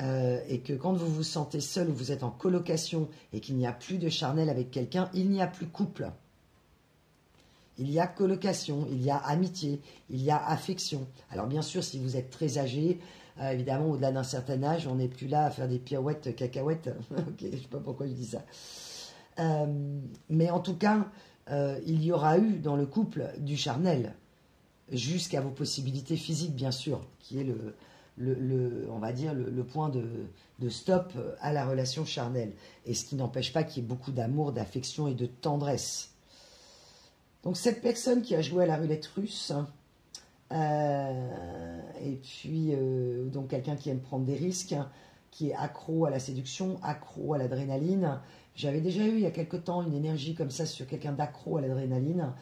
Speaker 1: et que quand vous vous sentez seul ou vous êtes en colocation et qu'il n'y a plus de charnel avec quelqu'un, il n'y a plus couple. Il y a colocation, il y a amitié, il y a affection. Alors bien sûr, si vous êtes très âgé, évidemment, au-delà d'un certain âge, on n'est plus là à faire des pirouettes, cacahuètes. Ok, je ne sais pas pourquoi je dis ça. Mais en tout cas, il y aura eu dans le couple du charnel, jusqu'à vos possibilités physiques, bien sûr, qui est on va dire le point de stop à la relation charnelle. Et ce qui n'empêche pas qu'il y ait beaucoup d'amour, d'affection et de tendresse. Donc cette personne qui a joué à la roulette russe, et puis donc quelqu'un qui aime prendre des risques, qui est accro à la séduction, accro à l'adrénaline. J'avais déjà eu il y a quelque temps une énergie comme ça sur quelqu'un d'accro à l'adrénaline,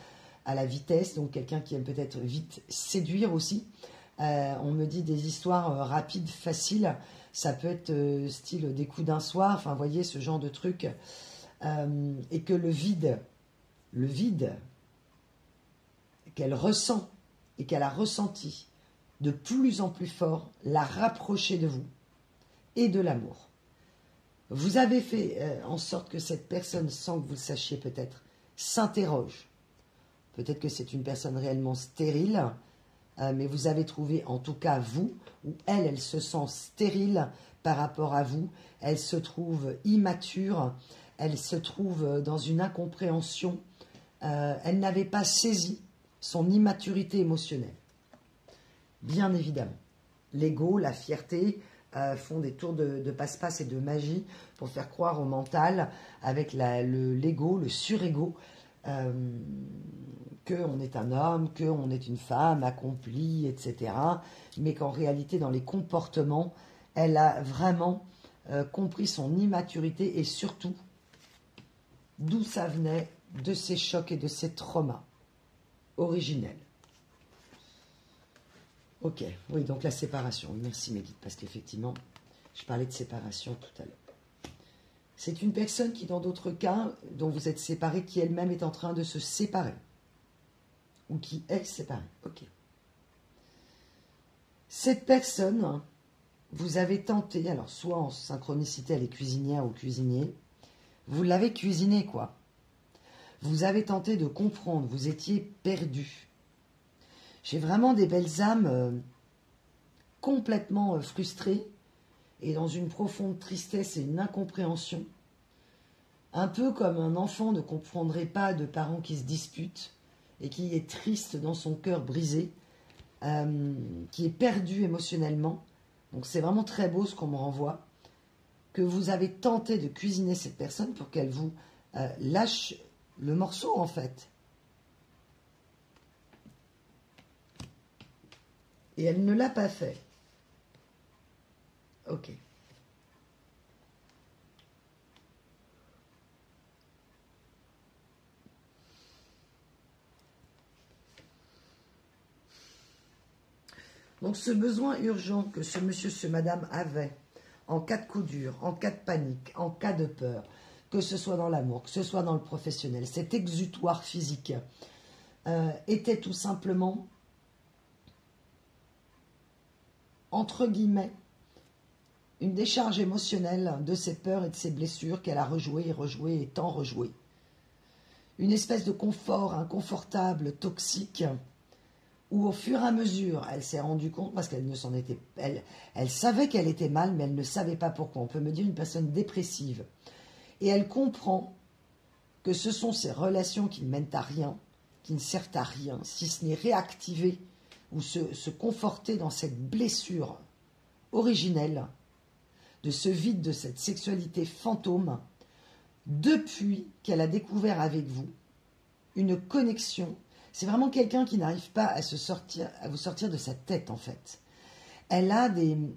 Speaker 1: à la vitesse, donc quelqu'un qui aime peut-être vite séduire aussi. On me dit des histoires rapides, faciles, ça peut être style des coups d'un soir, enfin vous voyez ce genre de truc, et que le vide qu'elle ressent et qu'elle a ressenti de plus en plus fort, l'a rapproché de vous et de l'amour. Vous avez fait en sorte que cette personne, sans que vous le sachiez peut-être, s'interroge. Peut-être que c'est une personne réellement stérile, mais vous avez trouvé, en tout cas vous, où elle se sent stérile par rapport à vous, elle se trouve immature, elle se trouve dans une incompréhension, elle n'avait pas saisi son immaturité émotionnelle. Bien évidemment. L'ego, la fierté font des tours de passe-passe et de magie pour faire croire au mental, avec l'ego, le surego, qu'on est un homme, qu'on est une femme accomplie, etc. Mais qu'en réalité, dans les comportements, elle a vraiment compris son immaturité et surtout d'où ça venait de ses chocs et de ses traumas originels. Ok, oui, donc la séparation. Merci mes guides, parce qu'effectivement, je parlais de séparation tout à l'heure. C'est une personne qui, dans d'autres cas, dont vous êtes séparés, qui elle-même est en train de se séparer. Ou qui est séparée. Ok. Cette personne, vous avez tenté, alors soit en synchronicité, elle est cuisinière ou cuisinier, vous l'avez cuisiné, quoi. Vous avez tenté de comprendre, vous étiez perdu. J'ai vraiment des belles âmes complètement frustrées et dans une profonde tristesse et une incompréhension. Un peu comme un enfant ne comprendrait pas de parents qui se disputent et qui est triste dans son cœur brisé, qui est perdu émotionnellement. Donc c'est vraiment très beau ce qu'on me renvoie, que vous avez tenté de cuisiner cette personne pour qu'elle vous lâche le morceau en fait. Et elle ne l'a pas fait. Ok. Donc ce besoin urgent que ce monsieur, ce madame avait, en cas de coup dur, en cas de panique, en cas de peur, que ce soit dans l'amour, que ce soit dans le professionnel, cet exutoire physique, était tout simplement, entre guillemets, une décharge émotionnelle de ses peurs et de ses blessures qu'elle a rejouées et rejouées et tant rejouées. Une espèce de confort inconfortable, toxique, où au fur et à mesure, elle s'est rendue compte, parce qu'elle ne s'en était... Elle savait qu'elle était mal, mais elle ne savait pas pourquoi. On peut me dire une personne dépressive. Et elle comprend que ce sont ces relations qui ne mènent à rien, qui ne servent à rien, si ce n'est réactiver ou se conforter dans cette blessure originelle, de ce vide, de cette sexualité fantôme, depuis qu'elle a découvert avec vous une connexion. C'est vraiment quelqu'un qui n'arrive pas à vous sortir de sa tête, en fait. Elle a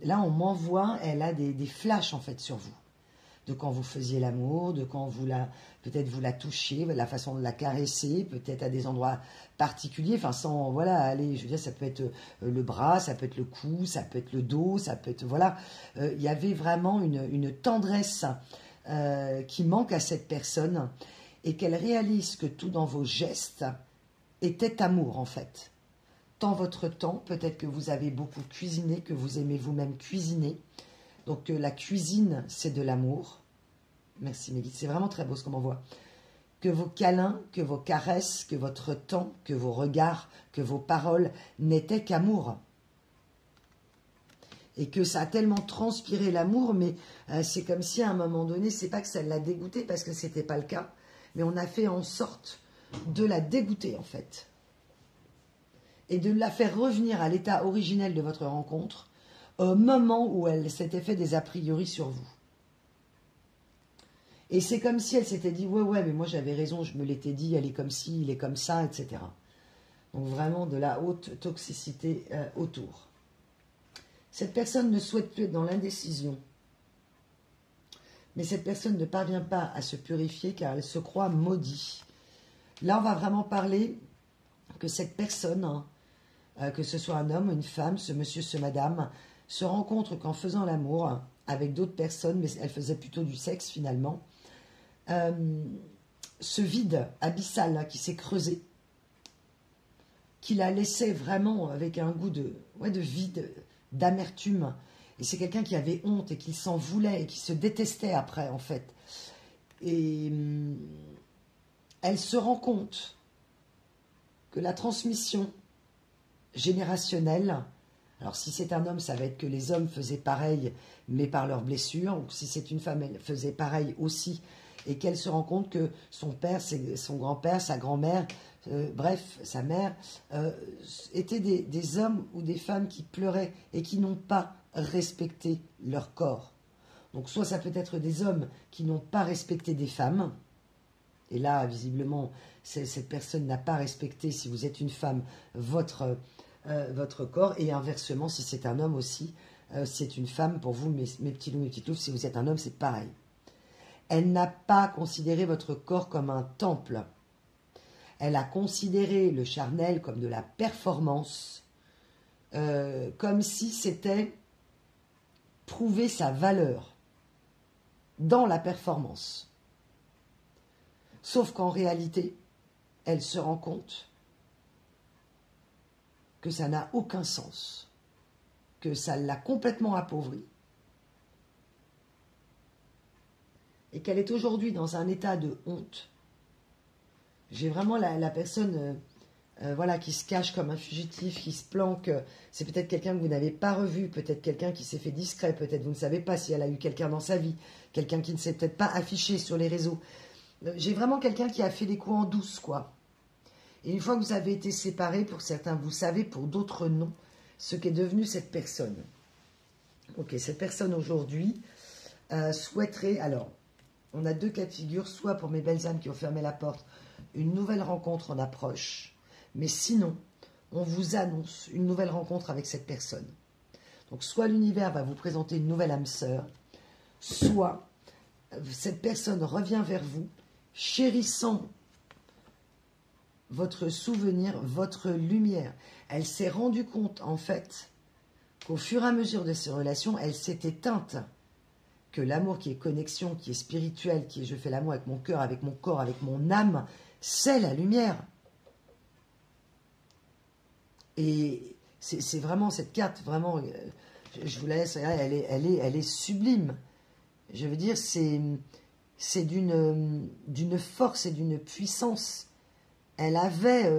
Speaker 1: là on m'envoie, elle a des flashs, en fait, sur vous. De quand vous faisiez l'amour, de quand peut-être vous la touchiez, la façon de la caresser, peut-être à des endroits particuliers, enfin sans, voilà, allez, je veux dire, ça peut être le bras, ça peut être le cou, ça peut être le dos, ça peut être, voilà. Il y avait vraiment une tendresse qui manque à cette personne. et qu'elle réalise que tout dans vos gestes était amour en fait. Tant votre temps, peut-être que vous avez beaucoup cuisiné, que vous aimez vous-même cuisiner. Donc la cuisine, c'est de l'amour. Merci Mélite, c'est vraiment très beau ce qu'on m'envoie. Que vos câlins, que vos caresses, que votre temps, que vos regards, que vos paroles n'étaient qu'amour. Et que ça a tellement transpiré l'amour, mais c'est comme si à un moment donné, c'est pas que ça l'a dégoûté, parce que c'était pas le cas, mais on a fait en sorte de la dégoûter en fait. Et de la faire revenir à l'état originel de votre rencontre au moment où elle s'était fait des a priori sur vous. Et c'est comme si elle s'était dit, ouais, mais moi j'avais raison, je me l'étais dit, elle est comme ci, il est comme ça, etc. Donc vraiment de la haute toxicité autour. Cette personne ne souhaite plus être dans l'indécision. Mais cette personne ne parvient pas à se purifier car elle se croit maudite. Là, on va vraiment parler que cette personne, que ce soit un homme ou une femme, ce monsieur, ce madame, se rencontre qu'en faisant l'amour avec d'autres personnes, mais elle faisait plutôt du sexe finalement, ce vide abyssal qui s'est creusé, qui la laissait vraiment avec un goût de vide, d'amertume. Et c'est quelqu'un qui avait honte et qui s'en voulait et qui se détestait après, en fait. Et elle se rend compte que la transmission générationnelle, alors si c'est un homme, ça va être que les hommes faisaient pareil, mais par leurs blessures, ou si c'est une femme, elle faisait pareil aussi, et qu'elle se rend compte que son père, son grand-père, sa grand-mère, bref, sa mère, étaient des hommes ou des femmes qui pleuraient et qui n'ont pas respecté leur corps. Donc soit ça peut être des hommes qui n'ont pas respecté des femmes, et là, visiblement, cette personne n'a pas respecté, si vous êtes une femme, votre corps, et inversement, si c'est un homme aussi, c'est une femme, pour vous, mes petits loups, mes petites loups, si vous êtes un homme, c'est pareil. Elle n'a pas considéré votre corps comme un temple. Elle a considéré le charnel comme de la performance, comme si c'était prouver sa valeur dans la performance. Sauf qu'en réalité, elle se rend compte que ça n'a aucun sens, que ça l'a complètement appauvrie, et qu'elle est aujourd'hui dans un état de honte. J'ai vraiment la personne voilà, qui se cache comme un fugitif, qui se planque. C'est peut-être quelqu'un que vous n'avez pas revu, peut-être quelqu'un qui s'est fait discret, peut-être vous ne savez pas si elle a eu quelqu'un dans sa vie, quelqu'un qui ne s'est peut-être pas affiché sur les réseaux. J'ai vraiment quelqu'un qui a fait les coups en douce, quoi. Et une fois que vous avez été séparés, pour certains, vous savez, pour d'autres, non, ce qu'est devenu cette personne. Ok, cette personne aujourd'hui souhaiterait... Alors, on a deux cas de figure, soit pour mes belles âmes qui ont fermé la porte, une nouvelle rencontre en approche, mais sinon, on vous annonce une nouvelle rencontre avec cette personne. Donc, soit l'univers va vous présenter une nouvelle âme sœur, soit cette personne revient vers vous, chérissant votre souvenir, votre lumière. Elle s'est rendue compte, en fait, qu'au fur et à mesure de ces relations, elle s'est éteinte. Que l'amour qui est connexion, qui est spirituel, qui est je fais l'amour avec mon cœur, avec mon corps, avec mon âme, c'est la lumière. Et c'est vraiment cette carte, vraiment, je vous la laisse, elle est sublime. Je veux dire, c'est d'une force et d'une puissance. Elle avait,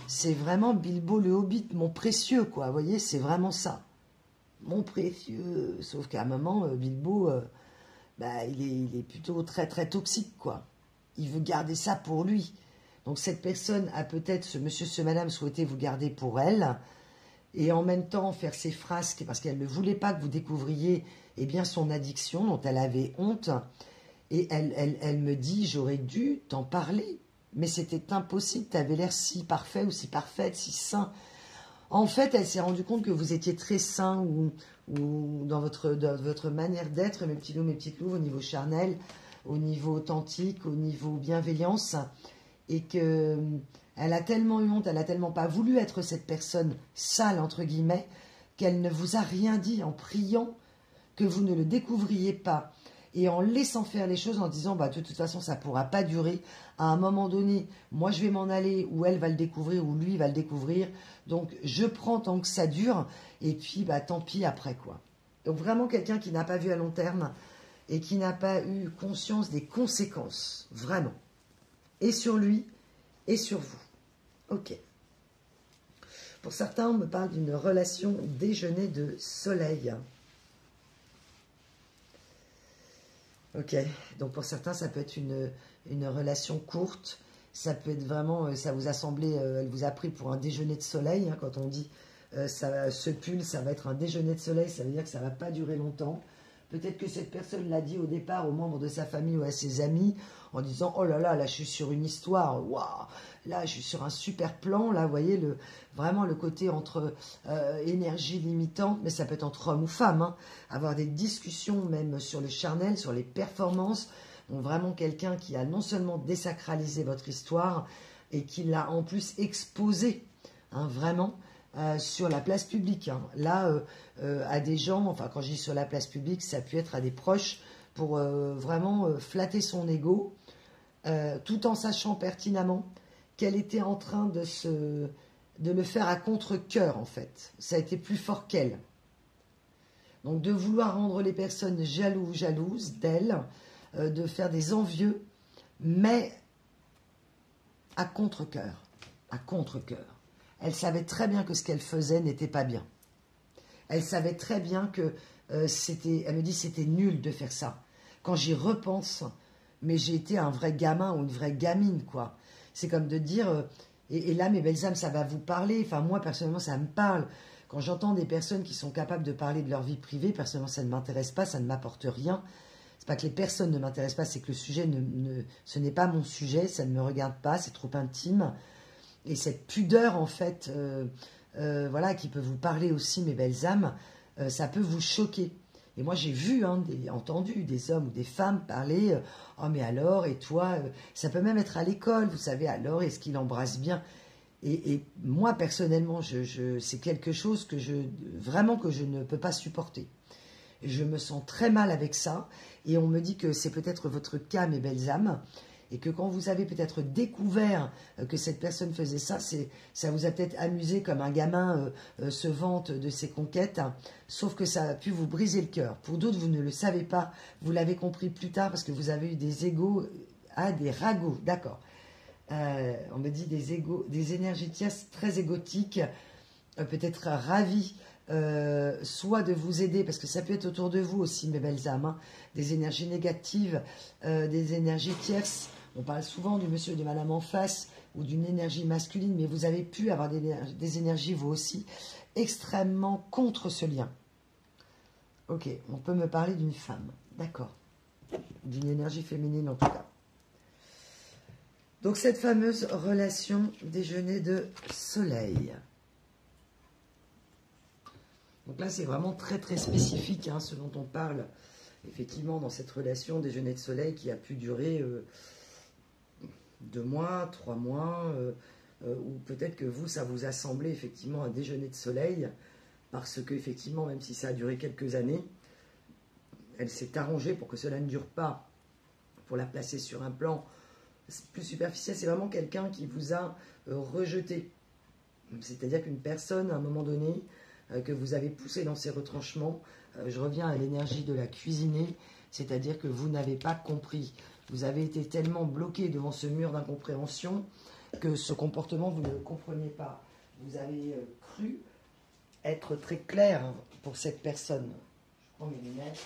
Speaker 1: c'est vraiment Bilbo le Hobbit, mon précieux, quoi. Vous voyez, c'est vraiment ça. Mon précieux. Sauf qu'à un moment, Bilbo, il est plutôt très, très toxique, quoi. Il veut garder ça pour lui. Donc cette personne a peut-être, ce monsieur, ce madame, souhaité vous garder pour elle, et en même temps faire ses frasques, parce qu'elle ne voulait pas que vous découvriez son addiction, dont elle avait honte. Et elle me dit, j'aurais dû t'en parler, mais c'était impossible, tu avais l'air si parfait ou si parfaite, si sain. En fait, elle s'est rendue compte que vous étiez très sain ou dans votre manière d'être, mes petits loups, mes petites loups, au niveau charnel, au niveau authentique, au niveau bienveillance, et que elle a tellement eu honte, elle a tellement pas voulu être cette personne sale, entre guillemets, qu'elle ne vous a rien dit en priant que vous ne le découvriez pas. et en laissant faire les choses, en disant bah, de toute façon ça ne pourra pas durer. À un moment donné, moi je vais m'en aller, ou elle va le découvrir, ou lui va le découvrir. Donc je prends tant que ça dure, et puis bah, tant pis après quoi. Donc vraiment quelqu'un qui n'a pas vu à long terme et qui n'a pas eu conscience des conséquences, vraiment. Et sur lui, et sur vous. Ok. Pour certains, on me parle d'une relation déjeuner de soleil. Ok, donc pour certains, ça peut être une relation courte. Ça peut être vraiment, ça vous a semblé, elle vous a pris pour un déjeuner de soleil. Hein, quand on dit ce pull, ça va être un déjeuner de soleil, ça veut dire que ça ne va pas durer longtemps. Peut-être que cette personne l'a dit au départ aux membres de sa famille ou à ses amis en disant « Oh là là, là je suis sur une histoire, waouh, là je suis sur un super plan, là vous voyez vraiment le côté entre énergie limitante, mais ça peut être entre homme ou femme, hein, avoir des discussions même sur le charnel, sur les performances, donc vraiment quelqu'un qui a non seulement désacralisé votre histoire et qui l'a en plus exposé, hein, vraiment, sur la place publique. Hein. Là, à des gens, enfin quand je dis sur la place publique, ça a pu être à des proches pour vraiment flatter son ego, tout en sachant pertinemment qu'elle était en train de le faire à contre-cœur en fait. Ça a été plus fort qu'elle. Donc de vouloir rendre les personnes jalouses d'elle, de faire des envieux, mais à contre-cœur. À contre-cœur. Elle savait très bien que ce qu'elle faisait n'était pas bien. Elle savait très bien que elle me dit c'était nul de faire ça. Quand j'y repense, mais j'ai été un vrai gamin ou une vraie gamine, quoi. C'est comme de dire, et là mes belles âmes, ça va vous parler, enfin moi personnellement ça me parle. Quand j'entends des personnes qui sont capables de parler de leur vie privée, personnellement ça ne m'intéresse pas, ça ne m'apporte rien. C'est pas que les personnes ne m'intéressent pas, c'est que le sujet, ce n'est pas mon sujet, ça ne me regarde pas, c'est trop intime. Et cette pudeur, en fait, voilà, qui peut vous parler aussi, mes belles âmes, ça peut vous choquer. Et moi, j'ai vu, hein, entendu des hommes ou des femmes parler « Oh, mais alors, et toi ?» Ça peut même être à l'école, vous savez, alors, est-ce qu'il embrasse bien ? Et moi, personnellement, c'est quelque chose que vraiment que je ne peux pas supporter. Je me sens très mal avec ça. Et on me dit que c'est peut-être votre cas, mes belles âmes. Et que quand vous avez peut-être découvert que cette personne faisait ça, ça vous a peut-être amusé comme un gamin se vante de ses conquêtes, hein, sauf que ça a pu vous briser le cœur. Pour d'autres, vous ne le savez pas, vous l'avez compris plus tard parce que vous avez eu des égos, des ragots, d'accord. On me dit des énergies tierces très égotiques, peut-être ravis, soit de vous aider, parce que ça peut être autour de vous aussi, mes belles âmes, hein, des énergies négatives, des énergies tierces. On parle souvent du monsieur et de madame en face ou d'une énergie masculine, mais vous avez pu avoir des énergies, vous aussi, extrêmement contre ce lien. Ok, on peut me parler d'une femme, d'accord. D'une énergie féminine en tout cas. Donc cette fameuse relation déjeuner de soleil. Donc là, c'est vraiment très très spécifique, hein, ce dont on parle, effectivement, dans cette relation déjeuner de soleil qui a pu durer 2 mois, 3 mois, ou peut-être que vous, ça vous a semblé effectivement un déjeuner de soleil, parce que effectivement, même si ça a duré quelques années, elle s'est arrangée pour que cela ne dure pas, pour la placer sur un plan plus superficiel. C'est vraiment quelqu'un qui vous a rejeté. C'est-à-dire qu'une personne, à un moment donné, que vous avez poussé dans ses retranchements, je reviens à l'énergie de la cuisinée, c'est-à-dire que vous n'avez pas compris. Vous avez été tellement bloqué devant ce mur d'incompréhension que ce comportement, vous ne le compreniez pas. Vous avez cru être très clair pour cette personne. Je prends mes lunettes.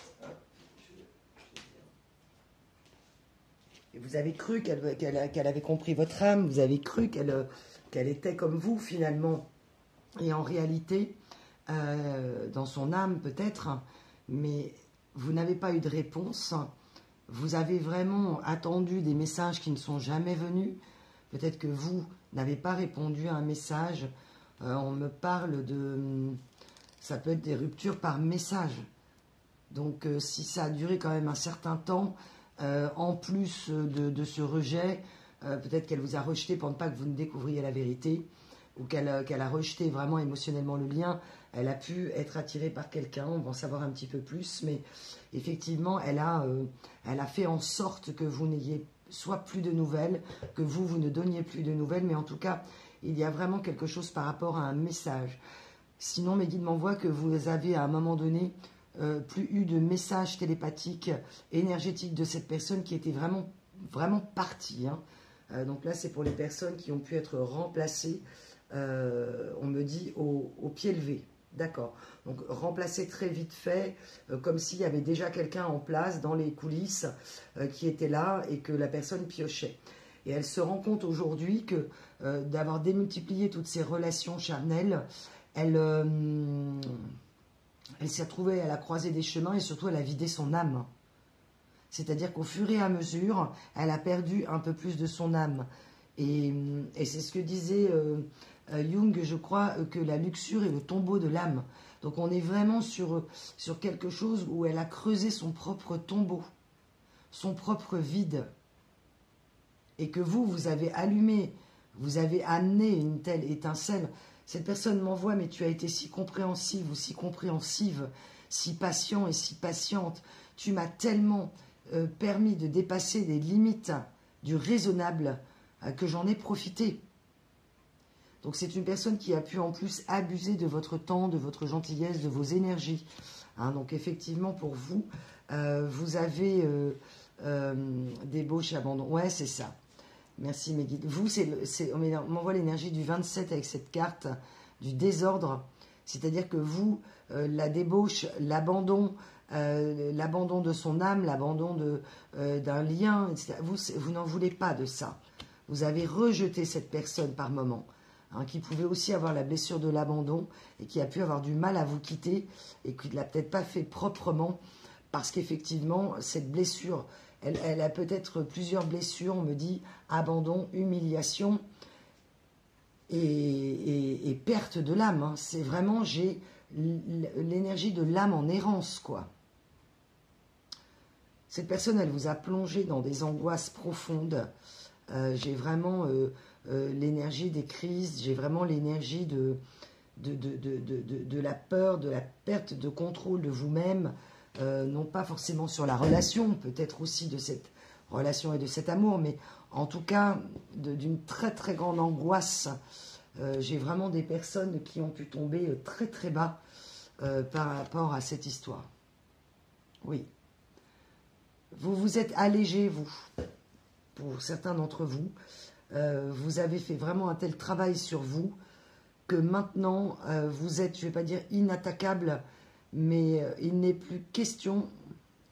Speaker 1: Et vous avez cru qu'elle avait compris votre âme, vous avez cru qu'elle était comme vous finalement. Et en réalité, dans son âme peut-être, mais vous n'avez pas eu de réponse. Vous avez vraiment attendu des messages qui ne sont jamais venus. Peut-être que vous n'avez pas répondu à un message. On me parle de... Ça peut être des ruptures par message. Donc si ça a duré quand même un certain temps, en plus de ce rejet, peut-être qu'elle vous a rejeté pour ne pas que vous ne découvriez la vérité, ou qu'elle a rejeté vraiment émotionnellement le lien. Elle a pu être attirée par quelqu'un, on va en savoir un petit peu plus, mais effectivement, elle a fait en sorte que vous n'ayez soit plus de nouvelles, que vous ne donniez plus de nouvelles, mais en tout cas, il y a vraiment quelque chose par rapport à un message. Sinon, mes guides m'envoient que vous avez à un moment donné plus eu de messages télépathiques, énergétiques de cette personne qui était vraiment, vraiment partie. Hein. Donc là, c'est pour les personnes qui ont pu être remplacées, on me dit, au pied levé. D'accord. Donc remplacées très vite fait, comme s'il y avait déjà quelqu'un en place dans les coulisses qui était là et que la personne piochait. Et elle se rend compte aujourd'hui que d'avoir démultiplié toutes ces relations charnelles, elle s'est retrouvée à la croisée des chemins et surtout elle a vidé son âme. C'est-à-dire qu'au fur et à mesure, elle a perdu un peu plus de son âme. Et c'est ce que disait Jung, je crois, que la luxure est le tombeau de l'âme. Donc on est vraiment sur quelque chose où elle a creusé son propre tombeau, son propre vide. Et que vous avez allumé, vous avez amené une telle étincelle. Cette personne m'envoie, mais tu as été si compréhensive ou si compréhensive, si patient et si patiente. Tu m'as tellement permis de dépasser les limites du raisonnable que j'en ai profité. Donc c'est une personne qui a pu en plus abuser de votre temps, de votre gentillesse, de vos énergies. Hein, donc effectivement pour vous, vous avez débauche, abandon. Ouais, c'est ça. Merci mes guides. Vous, on m'envoie l'énergie du 27 avec cette carte du désordre. C'est-à-dire que vous, la débauche, l'abandon de son âme, l'abandon d'un lien, etc. Vous n'en voulez pas de ça. Vous avez rejeté cette personne par moment, hein, qui pouvait aussi avoir la blessure de l'abandon et qui a pu avoir du mal à vous quitter et qui ne l'a peut-être pas fait proprement parce qu'effectivement, cette blessure... Elle a peut-être plusieurs blessures, on me dit abandon, humiliation et perte de l'âme. Hein. C'est vraiment, j'ai l'énergie de l'âme en errance, quoi. Cette personne, elle vous a plongé dans des angoisses profondes. J'ai vraiment l'énergie des crises, j'ai vraiment l'énergie de la peur, de la perte de contrôle de vous-même. Non pas forcément sur la relation, peut-être aussi de cette relation et de cet amour, mais en tout cas d'une très très grande angoisse. J'ai vraiment des personnes qui ont pu tomber très très bas par rapport à cette histoire. Oui. Vous vous êtes allégé, vous, pour certains d'entre vous. Vous avez fait vraiment un tel travail sur vous que maintenant vous êtes, je ne vais pas dire inattaquable, mais il n'est plus question,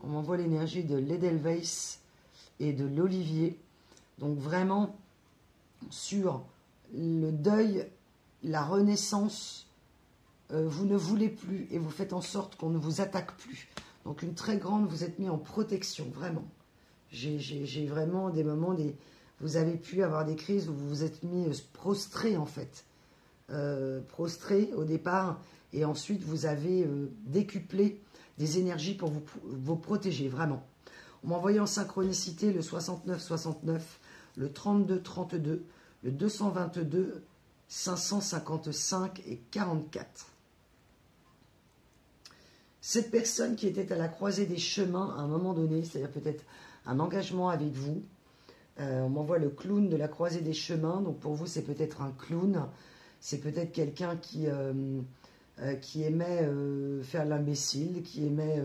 Speaker 1: on m'envoie l'énergie de l'Edelweiss et de l'Olivier. Donc vraiment, sur le deuil, la renaissance, vous ne voulez plus et vous faites en sorte qu'on ne vous attaque plus. Donc une très grande, vous êtes mis en protection, vraiment. J'ai vraiment des moments, vous avez pu avoir des crises où vous vous êtes mis prostré en fait. Prostré au départ, et ensuite vous avez décuplé des énergies pour vous protéger, vraiment. On m'a envoyé en synchronicité le 69-69, le 32-32, le 222, 555 et 44. Cette personne qui était à la croisée des chemins à un moment donné, c'est-à-dire peut-être un engagement avec vous, on m'envoie le clown de la croisée des chemins, donc pour vous c'est peut-être un clown, c'est peut-être quelqu'un qui aimait faire l'imbécile, qui aimait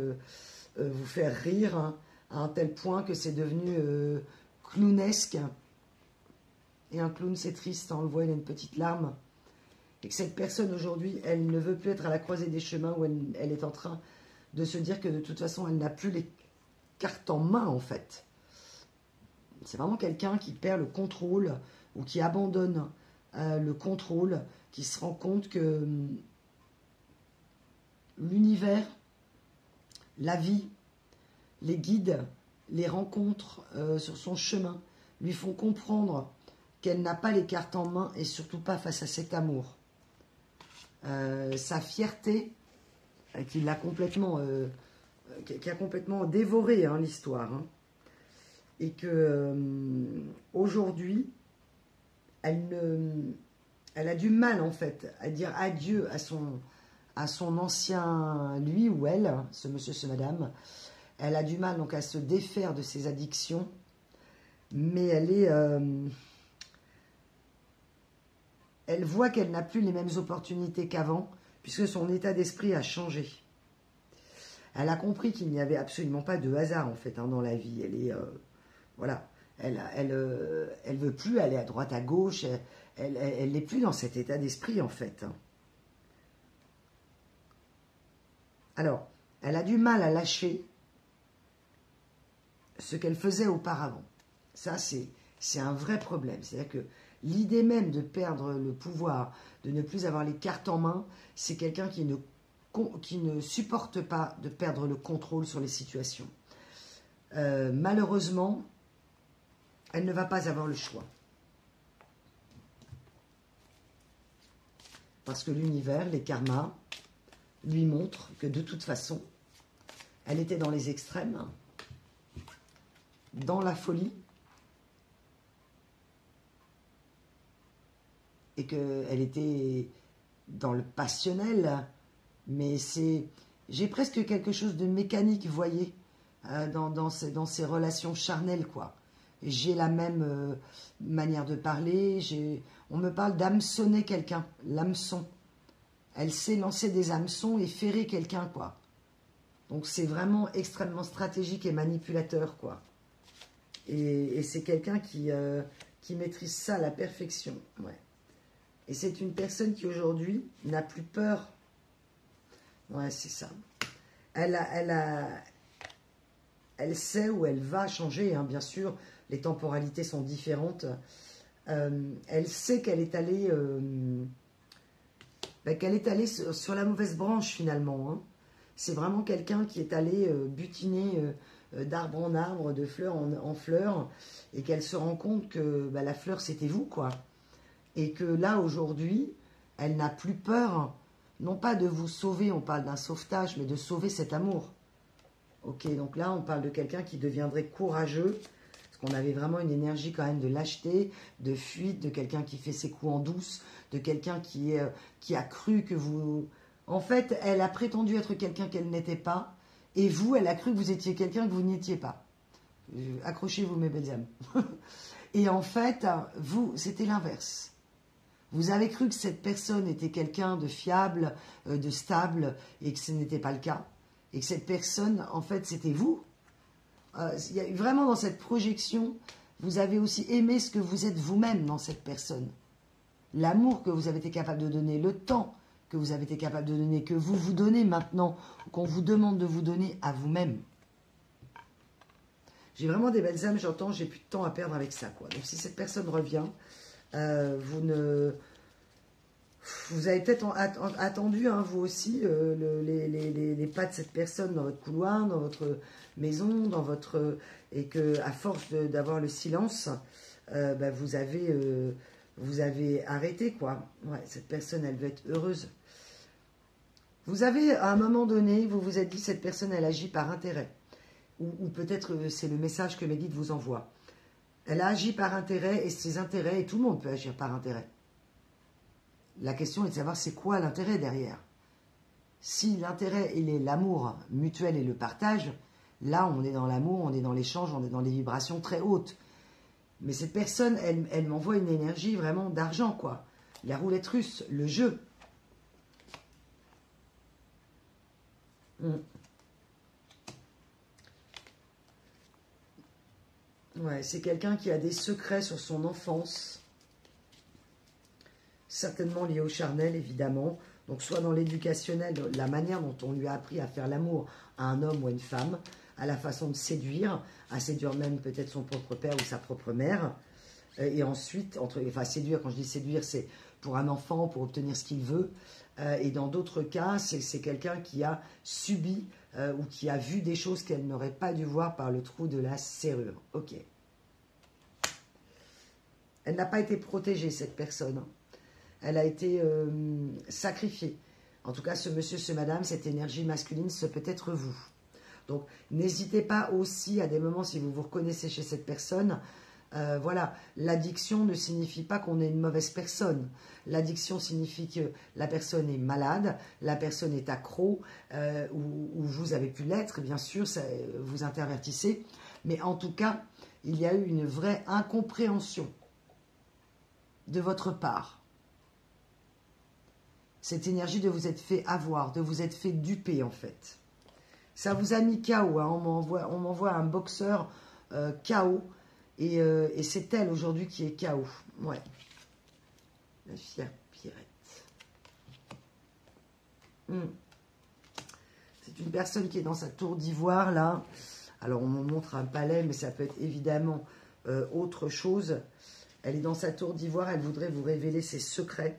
Speaker 1: vous faire rire, hein, à un tel point que c'est devenu clownesque. Et un clown, c'est triste, on le voit, il a une petite larme. Et que cette personne, aujourd'hui, elle ne veut plus être à la croisée des chemins où elle est en train de se dire que de toute façon, elle n'a plus les cartes en main, en fait. C'est vraiment quelqu'un qui perd le contrôle ou qui abandonne le contrôle, qui se rend compte que l'univers, la vie, les guides, les rencontres sur son chemin lui font comprendre qu'elle n'a pas les cartes en main et surtout pas face à cet amour. Sa fierté qui a complètement dévoré hein, l'histoire. Hein. Et que aujourd'hui, elle a du mal en fait à dire adieu à son ancien lui ou elle, ce monsieur, ce madame, Elle a du mal donc à se défaire de ses addictions, mais elle voit qu'elle n'a plus les mêmes opportunités qu'avant, puisque son état d'esprit a changé. Elle a compris qu'il n'y avait absolument pas de hasard, en fait, hein, dans la vie. Voilà. Elle veut plus aller à droite, à gauche. Elle n'est plus dans cet état d'esprit, en fait. Alors, elle a du mal à lâcher ce qu'elle faisait auparavant. Ça, c'est un vrai problème. C'est-à-dire que l'idée même de perdre le pouvoir, de ne plus avoir les cartes en main, c'est quelqu'un qui ne supporte pas de perdre le contrôle sur les situations. Malheureusement, elle ne va pas avoir le choix. Parce que l'univers, les karmas, lui montrent que de toute façon, elle était dans les extrêmes, dans la folie, et qu'elle était dans le passionnel, mais j'ai presque quelque chose de mécanique, vous voyez, dans ces relations charnelles, quoi. J'ai la même manière de parler, on me parle d'hameçonner quelqu'un, l'hameçon. Elle sait lancer des hameçons et ferrer quelqu'un, quoi. Donc c'est vraiment extrêmement stratégique et manipulateur, quoi. Et c'est quelqu'un qui maîtrise ça à la perfection, ouais. Et c'est une personne qui aujourd'hui n'a plus peur. Ouais, c'est ça. Elle sait où elle va changer, hein, bien sûr. Les temporalités sont différentes. Elle sait qu'elle est allée, sur la mauvaise branche finalement. Hein. C'est vraiment quelqu'un qui est allé butiner d'arbre en arbre, de fleur en fleur, et qu'elle se rend compte que la fleur c'était vous, quoi. Et que là, aujourd'hui, elle n'a plus peur, non pas de vous sauver, on parle d'un sauvetage, mais de sauver cet amour. Ok, donc là, on parle de quelqu'un qui deviendrait courageux, parce qu'on avait vraiment une énergie quand même de lâcheté, de fuite, de quelqu'un qui fait ses coups en douce, de quelqu'un qui a cru que vous... En fait, elle a prétendu être quelqu'un qu'elle n'était pas, et vous, elle a cru que vous étiez quelqu'un que vous n'étiez pas. Accrochez-vous, mes belles âmes. Et en fait, vous, c'était l'inverse. Vous avez cru que cette personne était quelqu'un de fiable, de stable, et que ce n'était pas le cas. Et que cette personne, en fait, c'était vous. Il y a vraiment dans cette projection, vous avez aussi aimé ce que vous êtes vous-même dans cette personne. L'amour que vous avez été capable de donner, le temps que vous avez été capable de donner, que vous vous donnez maintenant, qu'on vous demande de vous donner à vous-même. J'ai vraiment des belles âmes, j'entends, j'ai plus de temps à perdre avec ça, quoi. Donc si cette personne revient... vous avez peut-être attendu, hein, vous aussi, les pas de cette personne dans votre couloir, dans votre maison, et que à force d'avoir le silence, vous avez arrêté, quoi. Ouais, cette personne, elle veut être heureuse. Vous avez, à un moment donné, vous vous êtes dit, cette personne, elle agit par intérêt. Ou peut-être c'est le message que mes guides vous envoient. Elle a agi par intérêt, et ses intérêts, et tout le monde peut agir par intérêt. La question est de savoir c'est quoi l'intérêt derrière. Si l'intérêt, il est l'amour mutuel et le partage, là, on est dans l'amour, on est dans l'échange, on est dans des vibrations très hautes. Mais cette personne, elle m'envoie une énergie vraiment d'argent, quoi. La roulette russe, le jeu. Ouais, c'est quelqu'un qui a des secrets sur son enfance, certainement liés au charnel, évidemment. Donc, soit dans l'éducationnel, la manière dont on lui a appris à faire l'amour à un homme ou à une femme, à la façon de séduire, à séduire même peut-être son propre père ou sa propre mère. Et ensuite, séduire, quand je dis séduire, c'est pour un enfant, pour obtenir ce qu'il veut. Et dans d'autres cas, c'est quelqu'un qui a subi ou qui a vu des choses qu'elle n'aurait pas dû voir par le trou de la serrure. Ok. Elle n'a pas été protégée, cette personne. Elle a été sacrifiée. En tout cas, ce monsieur, ce madame, cette énergie masculine, ce peut être vous. Donc, n'hésitez pas aussi à des moments, si vous vous reconnaissez chez cette personne, Voilà, l'addiction ne signifie pas qu'on est une mauvaise personne. L'addiction signifie que la personne est malade, la personne est accro, ou vous avez pu l'être, bien sûr, ça, vous intervertissez. Mais en tout cas, il y a eu une vraie incompréhension de votre part. Cette énergie de vous être fait avoir, de vous être fait duper en fait. Ça vous a mis KO, hein. On m'envoie un boxeur KO. Et c'est elle aujourd'hui qui est KO. Ouais. La fière Pierrette. C'est une personne qui est dans sa tour d'ivoire, là. Alors, on me montre un palais, mais ça peut être évidemment autre chose. Elle est dans sa tour d'ivoire, elle voudrait vous révéler ses secrets.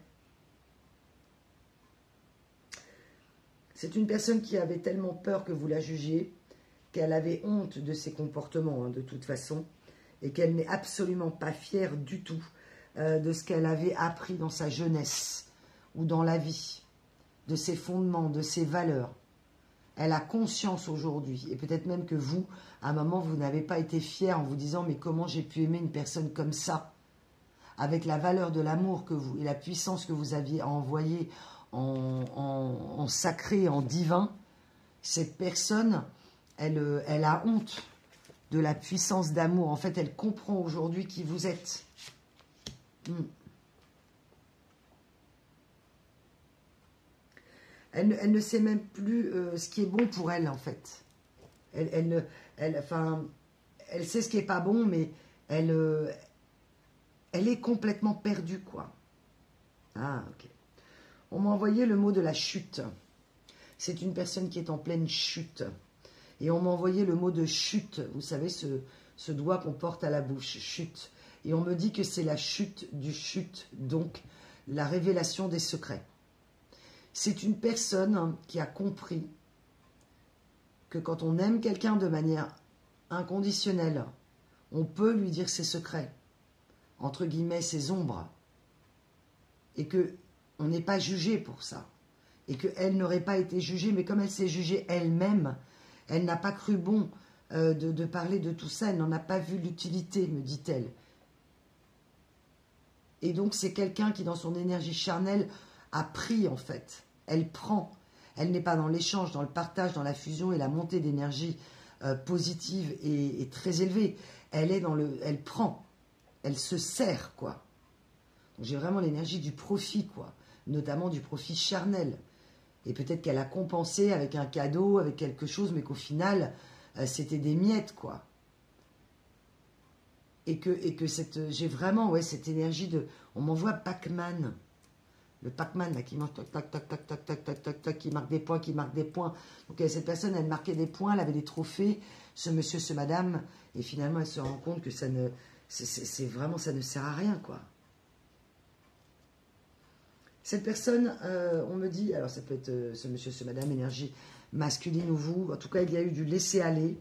Speaker 1: C'est une personne qui avait tellement peur que vous la jugiez, qu'elle avait honte de ses comportements, hein, de toute façon, et qu'elle n'est absolument pas fière du tout de ce qu'elle avait appris dans sa jeunesse ou dans la vie, de ses fondements, de ses valeurs. Elle a conscience aujourd'hui, et peut-être même que vous, à un moment, vous n'avez pas été fier en vous disant « mais comment j'ai pu aimer une personne comme ça ?» Avec la valeur de l'amour que vous et la puissance que vous aviez envoyée en sacré, en divin, cette personne, elle a honte de la puissance d'amour. En fait, elle comprend aujourd'hui qui vous êtes. Elle ne sait même plus ce qui est bon pour elle, en fait. Elle sait ce qui n'est pas bon, mais elle est complètement perdue, quoi. Ah, ok. On m'a envoyé le mot de la chute. C'est une personne qui est en pleine chute. Et on m'a envoyé le mot de chute. Vous savez, ce doigt qu'on porte à la bouche, chute. Et on me dit que c'est la chute du chute, donc la révélation des secrets. C'est une personne qui a compris que quand on aime quelqu'un de manière inconditionnelle, on peut lui dire ses secrets, entre guillemets ses ombres, et que on n'est pas jugé pour ça, et qu'elle n'aurait pas été jugée, mais comme elle s'est jugée elle-même, elle n'a pas cru bon de parler de tout ça, elle n'en a pas vu l'utilité, me dit-elle. Et donc c'est quelqu'un qui, dans son énergie charnelle, a pris en fait. Elle prend. Elle n'est pas dans l'échange, dans le partage, dans la fusion et la montée d'énergie positive et très élevée. Elle est dans le, elle prend. Elle se sert, quoi. J'ai vraiment l'énergie du profit, quoi. Notamment du profit charnel. Et peut-être qu'elle a compensé avec un cadeau, avec quelque chose, mais qu'au final, c'était des miettes, quoi. Et que j'ai vraiment, ouais, cette énergie de... On m'envoie Pac-Man. Le Pac-Man, là, qui mange tac, tac, tac, tac, tac, tac, tac, tac, tac, qui marque des points, qui marque des points. Donc, cette personne, elle marquait des points, elle avait des trophées, ce monsieur, ce madame, et finalement, elle se rend compte que ça ne... C'est vraiment, ça ne sert à rien, quoi. Cette personne, on me dit, alors ça peut être ce monsieur, ce madame, énergie masculine ou vous, en tout cas, il y a eu du laisser-aller.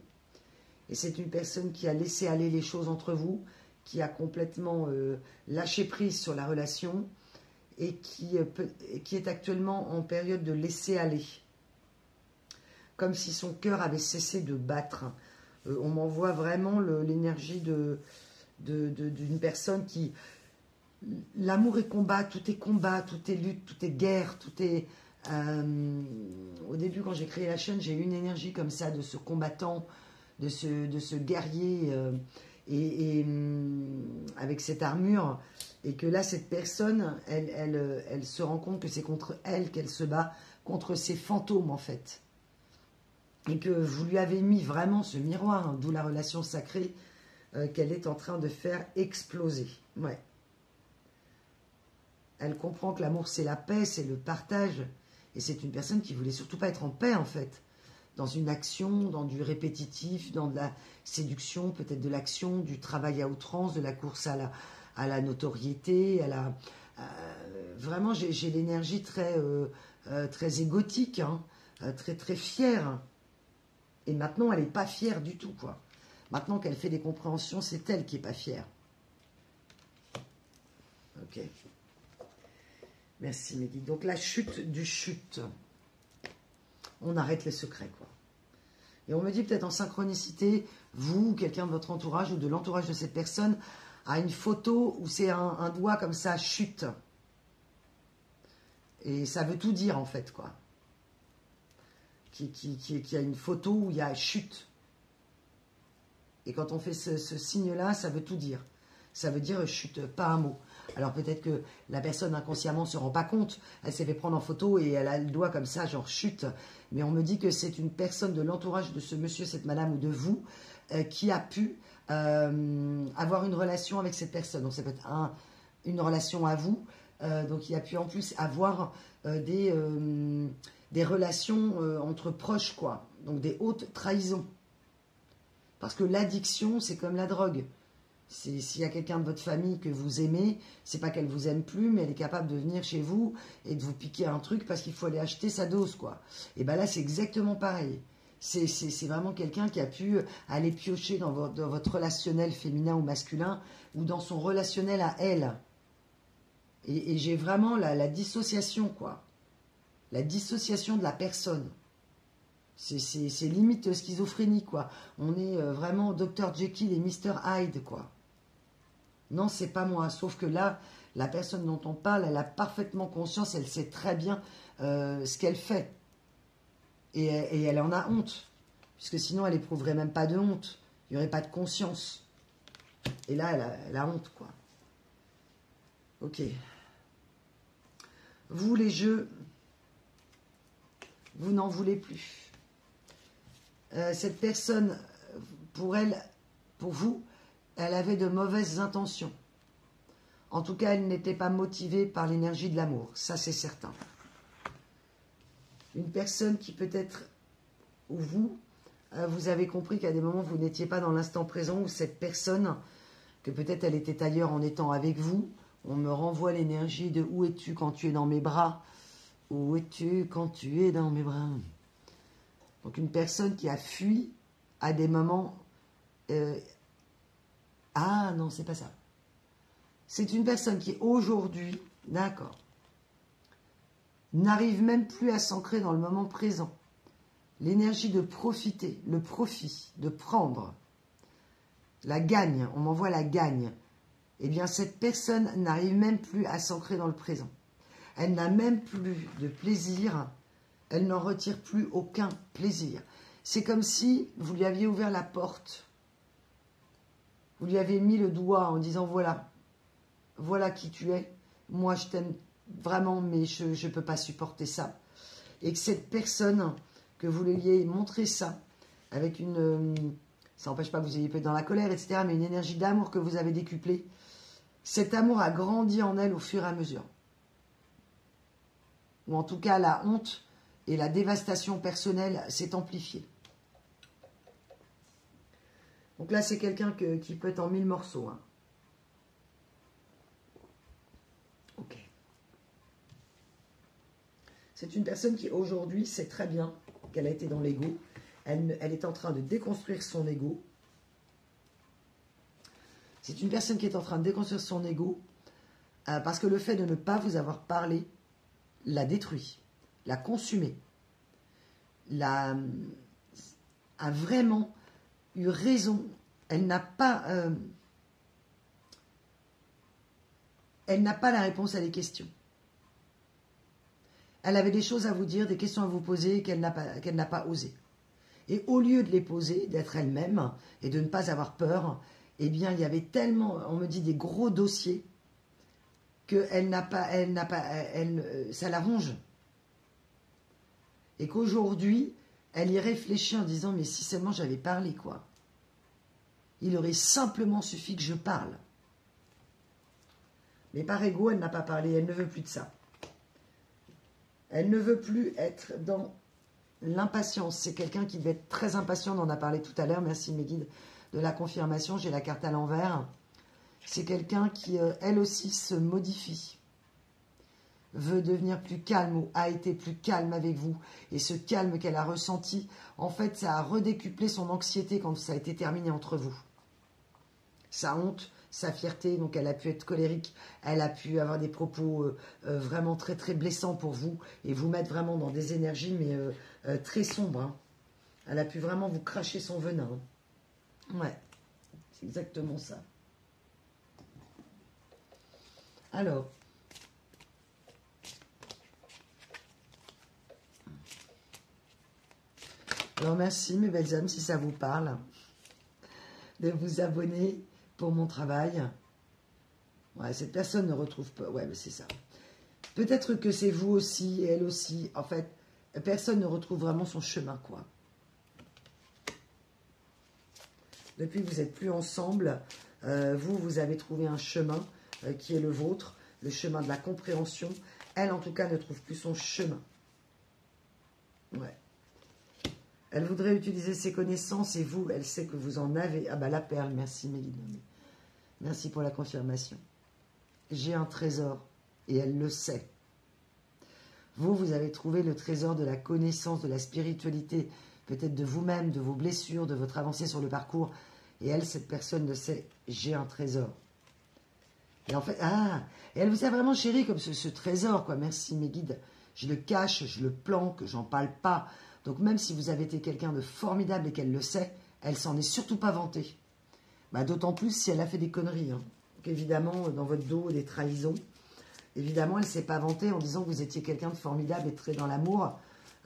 Speaker 1: Et c'est une personne qui a laissé aller les choses entre vous, qui a complètement lâché prise sur la relation et qui est actuellement en période de laisser aller. Comme si son cœur avait cessé de battre. On m'envoie vraiment l'énergie d'une personne qui... L'amour est combat, tout est lutte, tout est guerre, tout est... au début, quand j'ai créé la chaîne, j'ai eu une énergie comme ça de ce combattant, de ce guerrier avec cette armure, et que là cette personne elle se rend compte que c'est contre elle qu'elle se bat, contre ses fantômes en fait, et que vous lui avez mis vraiment ce miroir, hein, d'où la relation sacrée qu'elle est en train de faire exploser. Ouais. Elle comprend que l'amour c'est la paix, c'est le partage, et c'est une personne qui voulait surtout pas être en paix en fait, dans une action, dans du répétitif, dans de la séduction, peut-être de l'action, du travail à outrance, de la course à la notoriété, vraiment, j'ai l'énergie très égotique, hein, très fière. Et maintenant, elle n'est pas fière du tout, quoi. Maintenant qu'elle fait des compréhensions, c'est elle qui n'est pas fière. Ok. Merci, Mehdi. Donc, la chute du chute. On arrête les secrets, quoi. Et on me dit peut-être en synchronicité, vous, ou quelqu'un de votre entourage ou de l'entourage de cette personne, a une photo où c'est un doigt comme ça, chute. Et ça veut tout dire en fait, quoi. Qui a une photo où il y a chute. Et quand on fait ce signe-là, ça veut tout dire. Ça veut dire chute, pas un mot. Alors peut-être que la personne inconsciemment ne se rend pas compte. Elle s'est fait prendre en photo et elle a le doigt comme ça, genre chute. Mais on me dit que c'est une personne de l'entourage de ce monsieur, cette madame ou de vous qui a pu avoir une relation avec cette personne. Donc ça peut être une relation à vous. Donc il a pu en plus avoir des relations entre proches, quoi. Donc des hautes trahisons. Parce que l'addiction, c'est comme la drogue. S'il y a quelqu'un de votre famille que vous aimez, c'est pas qu'elle vous aime plus, mais elle est capable de venir chez vous et de vous piquer un truc parce qu'il faut aller acheter sa dose, quoi. Et bien là, c'est exactement pareil. C'est vraiment quelqu'un qui a pu aller piocher dans votre relationnel féminin ou masculin ou dans son relationnel à elle. Et j'ai vraiment la dissociation, quoi. La dissociation de la personne. C'est limite schizophrénie, quoi. On est vraiment Dr. Jekyll et Mr. Hyde, quoi. Non, c'est pas moi. Sauf que là, la personne dont on parle, elle a parfaitement conscience, elle sait très bien ce qu'elle fait. Et elle en a honte. Puisque sinon, elle n'éprouverait même pas de honte. Il n'y aurait pas de conscience. Et là, elle a honte, quoi. Ok. Vous, les jeux, vous n'en voulez plus. Cette personne, pour elle, pour vous, elle avait de mauvaises intentions. En tout cas, elle n'était pas motivée par l'énergie de l'amour. Ça, c'est certain. Une personne qui peut-être, ou vous, vous avez compris qu'à des moments, vous n'étiez pas dans l'instant présent, ou cette personne, que peut-être elle était ailleurs en étant avec vous. On me renvoie l'énergie de « Où es-tu quand tu es dans mes bras ?» Où es-tu quand tu es dans mes bras? Donc une personne qui a fui à des moments... Ah non, c'est pas ça. C'est une personne qui aujourd'hui, d'accord, n'arrive même plus à s'ancrer dans le moment présent. L'énergie de profiter, le profit, de prendre, la gagne, on m'envoie la gagne. Eh bien cette personne n'arrive même plus à s'ancrer dans le présent. Elle n'a même plus de plaisir, elle n'en retire plus aucun plaisir. C'est comme si vous lui aviez ouvert la porte, vous lui avez mis le doigt en disant voilà, voilà qui tu es, moi je t'aime vraiment mais je ne peux pas supporter ça. Et que cette personne, que vous lui ayez montré ça, avec une... ça n'empêche pas que vous ayez pu être dans la colère, etc., mais une énergie d'amour que vous avez décuplée, cet amour a grandi en elle au fur et à mesure. Ou en tout cas, la honte et la dévastation personnelle s'est amplifiée. Donc là, c'est quelqu'un qui peut être en 1000 morceaux. Hein. Ok. C'est une personne qui, aujourd'hui, sait très bien qu'elle a été dans l'ego. Elle est en train de déconstruire son ego. C'est une personne qui est en train de déconstruire son ego parce que le fait de ne pas vous avoir parlé l'a détruit, l'a consumé, a vraiment eu raison. Elle n'a pas la réponse à des questions. Elle avait des choses à vous dire, des questions à vous poser qu'elle n'a pas osé. Et au lieu de les poser, d'être elle-même et de ne pas avoir peur, eh bien, il y avait tellement, on me dit, des gros dossiers que ça la ronge. Et qu'aujourd'hui, elle y réfléchit en disant, mais si seulement j'avais parlé, quoi. Il aurait simplement suffi que je parle. Mais par ego, elle n'a pas parlé, elle ne veut plus de ça. Elle ne veut plus être dans l'impatience. C'est quelqu'un qui devait être très impatient, on en a parlé tout à l'heure, merci mes guides de la confirmation, j'ai la carte à l'envers. C'est quelqu'un qui, elle aussi, se modifie, veut devenir plus calme ou a été plus calme avec vous. Et ce calme qu'elle a ressenti, en fait, ça a redécuplé son anxiété quand ça a été terminé entre vous. Sa honte, sa fierté, donc elle a pu être colérique, elle a pu avoir des propos vraiment très très blessants pour vous et vous mettre vraiment dans des énergies mais très sombres. Hein. Elle a pu vraiment vous cracher son venin. Ouais, c'est exactement ça. Alors, merci mes belles âmes, si ça vous parle, de vous abonner pour mon travail. Ouais, cette personne ne retrouve pas. Ouais, mais c'est ça. Peut-être que c'est vous aussi, elle aussi. En fait, personne ne retrouve vraiment son chemin, quoi. Depuis que vous n'êtes plus ensemble, vous avez trouvé un chemin qui est le vôtre, le chemin de la compréhension. Elle, en tout cas, ne trouve plus son chemin. Ouais. Elle voudrait utiliser ses connaissances et vous, elle sait que vous en avez. Ah bah la perle, merci Mélina. Merci pour la confirmation. J'ai un trésor et elle le sait. Vous avez trouvé le trésor de la connaissance, de la spiritualité, peut-être de vous-même, de vos blessures, de votre avancée sur le parcours. Et elle, cette personne le sait, j'ai un trésor. Et en fait, et elle vous a vraiment chéri comme ce trésor, quoi. Merci mes guides. Je le cache, je le planque, j'en parle pas. Donc même si vous avez été quelqu'un de formidable et qu'elle le sait, elle s'en est surtout pas vantée. Bah, d'autant plus si elle a fait des conneries. Hein. Donc évidemment, dans votre dos, des trahisons. Évidemment, elle ne s'est pas vantée en disant que vous étiez quelqu'un de formidable et très dans l'amour.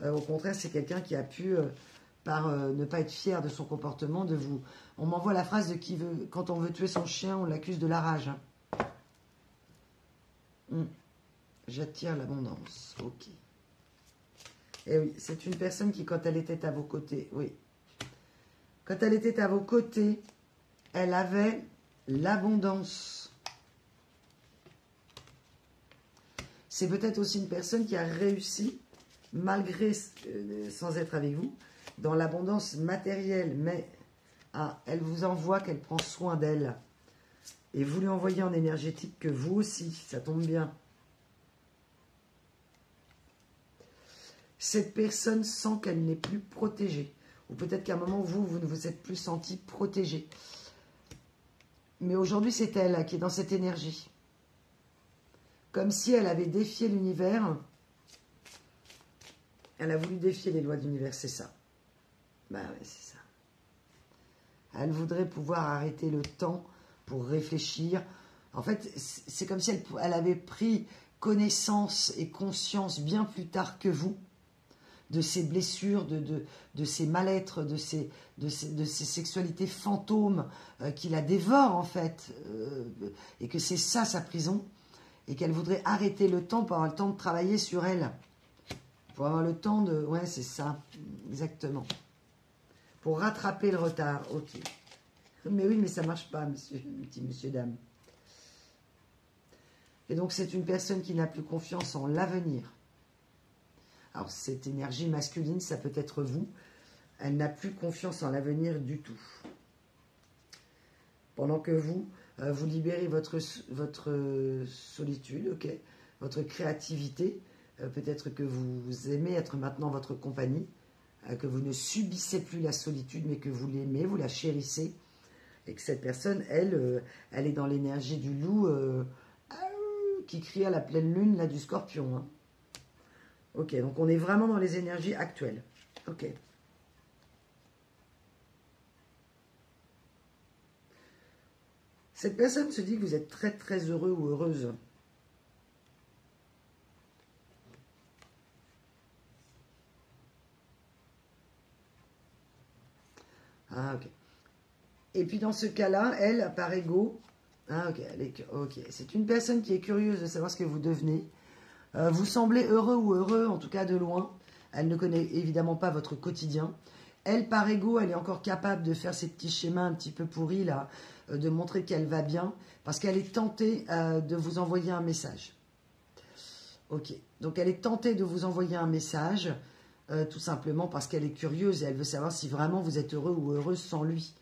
Speaker 1: Au contraire, c'est quelqu'un qui a pu, par ne pas être fier de son comportement, de vous... On m'envoie la phrase de qui veut... Quand on veut tuer son chien, on l'accuse de la rage. Hein. J'attire l'abondance. Ok. Et oui, c'est une personne qui, quand elle était à vos côtés, oui. Quand elle était à vos côtés, elle avait l'abondance. C'est peut-être aussi une personne qui a réussi, malgré, sans être avec vous, dans l'abondance matérielle. Mais elle vous envoie qu'elle prend soin d'elle. Et vous lui envoyez en énergétique que vous aussi, ça tombe bien. Cette personne sent qu'elle n'est plus protégée. Ou peut-être qu'à un moment, vous ne vous êtes plus senti protégé. Mais aujourd'hui, c'est elle qui est dans cette énergie. Comme si elle avait défié l'univers. Elle a voulu défier les lois de l'univers, c'est ça. Bah ouais, c'est ça. Elle voudrait pouvoir arrêter le temps pour réfléchir. En fait, c'est comme si elle avait pris connaissance et conscience bien plus tard que vous de ses blessures, de ses mal-être, de ses sexualités fantômes qui la dévorent en fait, et que c'est ça sa prison, et qu'elle voudrait arrêter le temps pour avoir le temps de travailler sur elle, pour avoir le temps de... Ouais, c'est ça, exactement. Pour rattraper le retard, ok. Mais oui, mais ça marche pas, petit monsieur, dame. Et donc c'est une personne qui n'a plus confiance en l'avenir. Alors, cette énergie masculine, ça peut être vous. Elle n'a plus confiance en l'avenir du tout. Pendant que vous, vous libérez votre solitude, ok, votre créativité. Peut-être que vous aimez être maintenant votre compagnie, que vous ne subissez plus la solitude, mais que vous l'aimez, vous la chérissez. Et que cette personne, elle est dans l'énergie du loup qui crie à la pleine lune, là, du scorpion, hein. Ok, donc on est vraiment dans les énergies actuelles. Ok. Cette personne se dit que vous êtes très très heureux ou heureuse. Ah, ok. Et puis dans ce cas-là, elle, par ego, ok, c'est une personne qui est curieuse de savoir ce que vous devenez. Vous semblez heureux ou heureux, en tout cas de loin. Elle ne connaît évidemment pas votre quotidien. Elle, par ego, elle est encore capable de faire ces petits schémas un petit peu pourris, là, de montrer qu'elle va bien, parce qu'elle est tentée de vous envoyer un message. Ok, donc elle est tentée de vous envoyer un message, tout simplement parce qu'elle est curieuse et elle veut savoir si vraiment vous êtes heureux ou heureuse sans lui.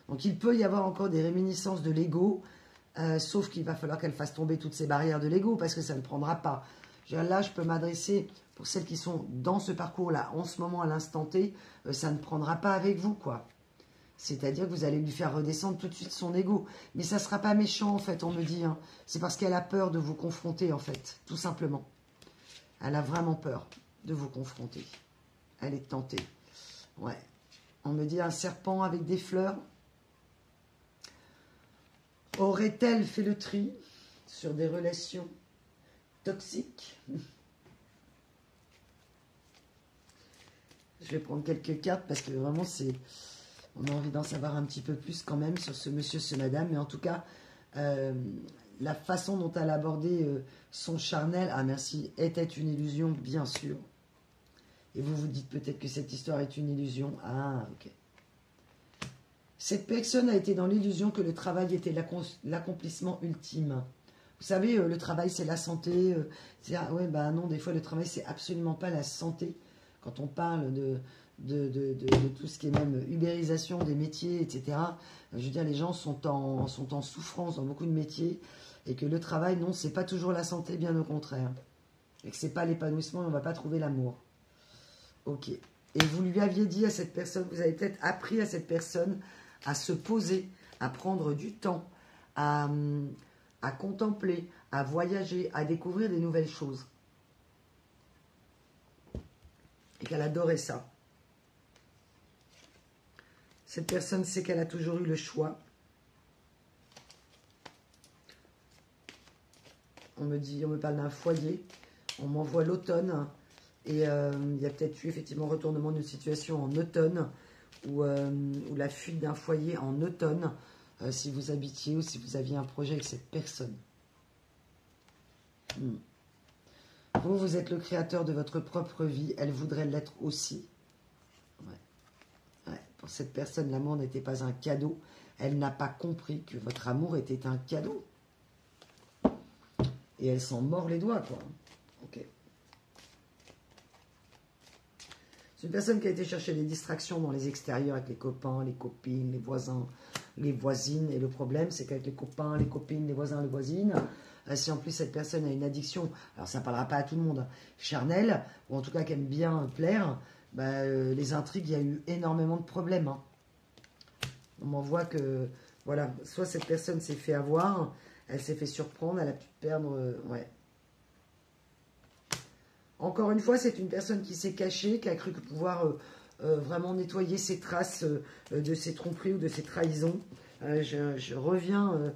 Speaker 1: Donc il peut y avoir encore des réminiscences de l'ego, sauf qu'il va falloir qu'elle fasse tomber toutes ces barrières de l'ego, parce que ça ne prendra pas. Là, je peux m'adresser, pour celles qui sont dans ce parcours-là, en ce moment, à l'instant T, ça ne prendra pas avec vous, quoi. C'est-à-dire que vous allez lui faire redescendre tout de suite son ego. Mais ça ne sera pas méchant, en fait, on me dit. Hein. C'est parce qu'elle a peur de vous confronter, en fait, tout simplement. Elle a vraiment peur de vous confronter. Elle est tentée. Ouais. On me dit un serpent avec des fleurs. Aurait-elle fait le tri sur des relations toxiques? Je vais prendre quelques cartes parce que vraiment on a envie d'en savoir un petit peu plus quand même sur ce monsieur, ce madame. Mais en tout cas, la façon dont elle a abordé son charnel, ah merci, était une illusion, bien sûr. Et vous vous dites peut-être que cette histoire est une illusion. Ah, ok. Cette personne a été dans l'illusion que le travail était l'accomplissement ultime. Vous savez, le travail, c'est la santé. Ouais, bah non, des fois, le travail, c'est absolument pas la santé. Quand on parle de tout ce qui est même ubérisation des métiers, etc., je veux dire, les gens sont en souffrance dans beaucoup de métiers. Et que le travail, non, c'est pas toujours la santé, bien au contraire. Et que c'est pas l'épanouissement et on va pas trouver l'amour. Ok. Et vous lui aviez dit à cette personne, vous avez peut-être appris à cette personne à se poser, à prendre du temps, à contempler, à voyager, à découvrir des nouvelles choses. Et qu'elle adorait ça. Cette personne sait qu'elle a toujours eu le choix. On me parle d'un foyer. On m'envoie l'automne. Et il y a peut-être eu effectivement retournement d'une situation en automne. Ou la fuite d'un foyer en automne. Si vous habitiez ou si vous aviez un projet avec cette personne. Vous êtes le créateur de votre propre vie. Elle voudrait l'être aussi. Ouais. Pour cette personne, l'amour n'était pas un cadeau. Elle n'a pas compris que votre amour était un cadeau. Et elle s'en mord les doigts, quoi. Ok. C'est une personne qui a été chercher des distractions dans les extérieurs avec les copains, les copines, les voisins, les voisines. Et le problème, c'est qu'avec les copains, les copines, les voisins, les voisines, si en plus cette personne a une addiction, alors ça ne parlera pas à tout le monde, charnel, ou en tout cas qui aime bien plaire, bah, les intrigues, il y a eu énormément de problèmes. Hein. On m'envoie que, voilà, soit cette personne s'est fait avoir, elle s'est fait surprendre, elle a pu perdre, ouais. Encore une fois, c'est une personne qui s'est cachée, qui a cru pouvoir vraiment nettoyer ses traces de ses tromperies ou de ses trahisons. Je reviens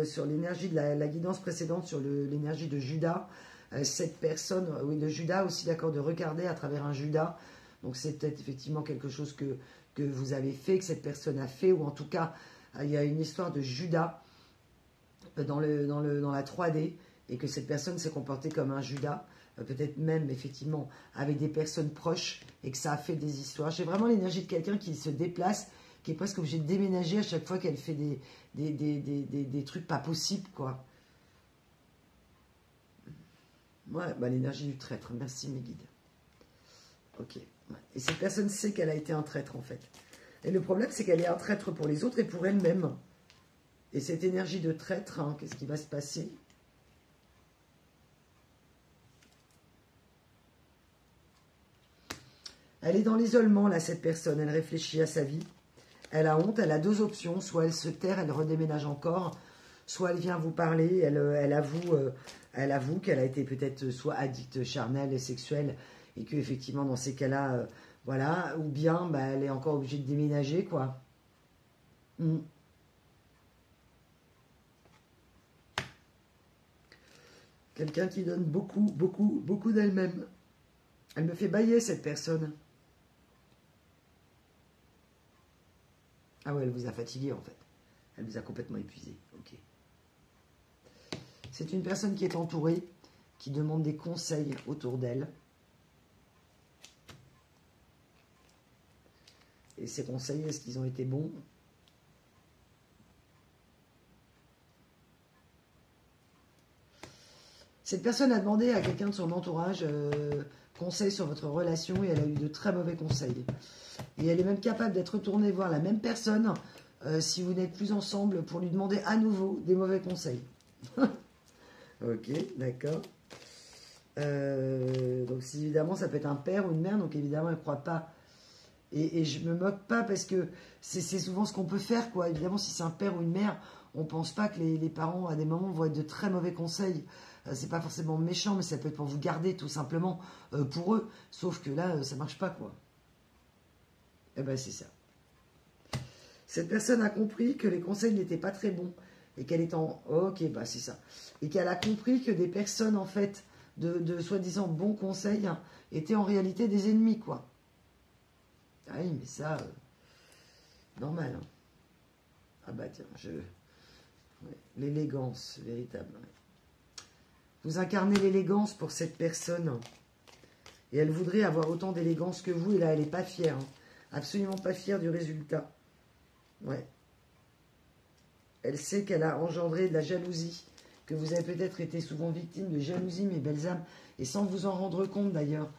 Speaker 1: sur l'énergie de la guidance précédente, sur l'énergie de Judas. Cette personne, oui, de Judas aussi, d'accord, de regarder à travers un Judas. Donc c'est peut-être effectivement quelque chose que vous avez fait, que cette personne a fait, ou en tout cas, il y a une histoire de Judas dans la 3D, et que cette personne s'est comportée comme un Judas. Peut-être même, effectivement, avec des personnes proches, et que ça a fait des histoires. J'ai vraiment l'énergie de quelqu'un qui se déplace, qui est presque obligé de déménager à chaque fois qu'elle fait des trucs pas possibles, quoi. Ouais, bah, l'énergie du traître. Merci, mes guides. Ok. Ouais. Et cette personne sait qu'elle a été un traître, en fait. Et le problème, c'est qu'elle est un traître pour les autres et pour elle-même. Et cette énergie de traître, hein, qu'est-ce qui va se passer ? Elle est dans l'isolement, là, cette personne. Elle réfléchit à sa vie. Elle a honte. Elle a deux options. Soit elle se terre, elle redéménage encore. Soit elle vient vous parler. Elle avoue qu'elle a été peut-être soit addicte charnelle et sexuelle. Et qu'effectivement, dans ces cas-là, voilà. Ou bien, bah, elle est encore obligée de déménager, quoi. Quelqu'un qui donne beaucoup, beaucoup, beaucoup d'elle-même. Elle me fait bâiller, cette personne. Ah ouais, elle vous a fatigué, en fait. Elle vous a complètement épuisé. Ok. C'est une personne qui est entourée, qui demande des conseils autour d'elle. Et ces conseils, est-ce qu'ils ont été bons ? Cette personne a demandé à quelqu'un de son entourage conseil sur votre relation et elle a eu de très mauvais conseils. Et elle est même capable d'être retournée voir la même personne si vous n'êtes plus ensemble pour lui demander à nouveau des mauvais conseils. Ok, d'accord. Donc si, évidemment, ça peut être un père ou une mère, donc évidemment, elle ne croit pas. Et je me moque pas parce que c'est souvent ce qu'on peut faire, quoi. Évidemment, si c'est un père ou une mère, on ne pense pas que les parents, à des moments, vont être de très mauvais conseils. C'est pas forcément méchant, mais ça peut être pour vous garder, tout simplement, pour eux. Sauf que là, ça marche pas, quoi. Eh ben, c'est ça. Cette personne a compris que les conseils n'étaient pas très bons et qu'elle est en... Ok, bah c'est ça. Et qu'elle a compris que des personnes, en fait, de soi-disant bons conseils étaient en réalité des ennemis, quoi. Ah oui, mais ça, normal. Hein. Ah bah tiens, ouais, l'élégance, véritable. Ouais. Vous incarnez l'élégance pour cette personne. Et elle voudrait avoir autant d'élégance que vous. Et là, elle n'est pas fière. Hein. Absolument pas fière du résultat. Ouais. Elle sait qu'elle a engendré de la jalousie. Que vous avez peut-être été souvent victime de jalousie, mes belles âmes. Et sans vous en rendre compte, d'ailleurs.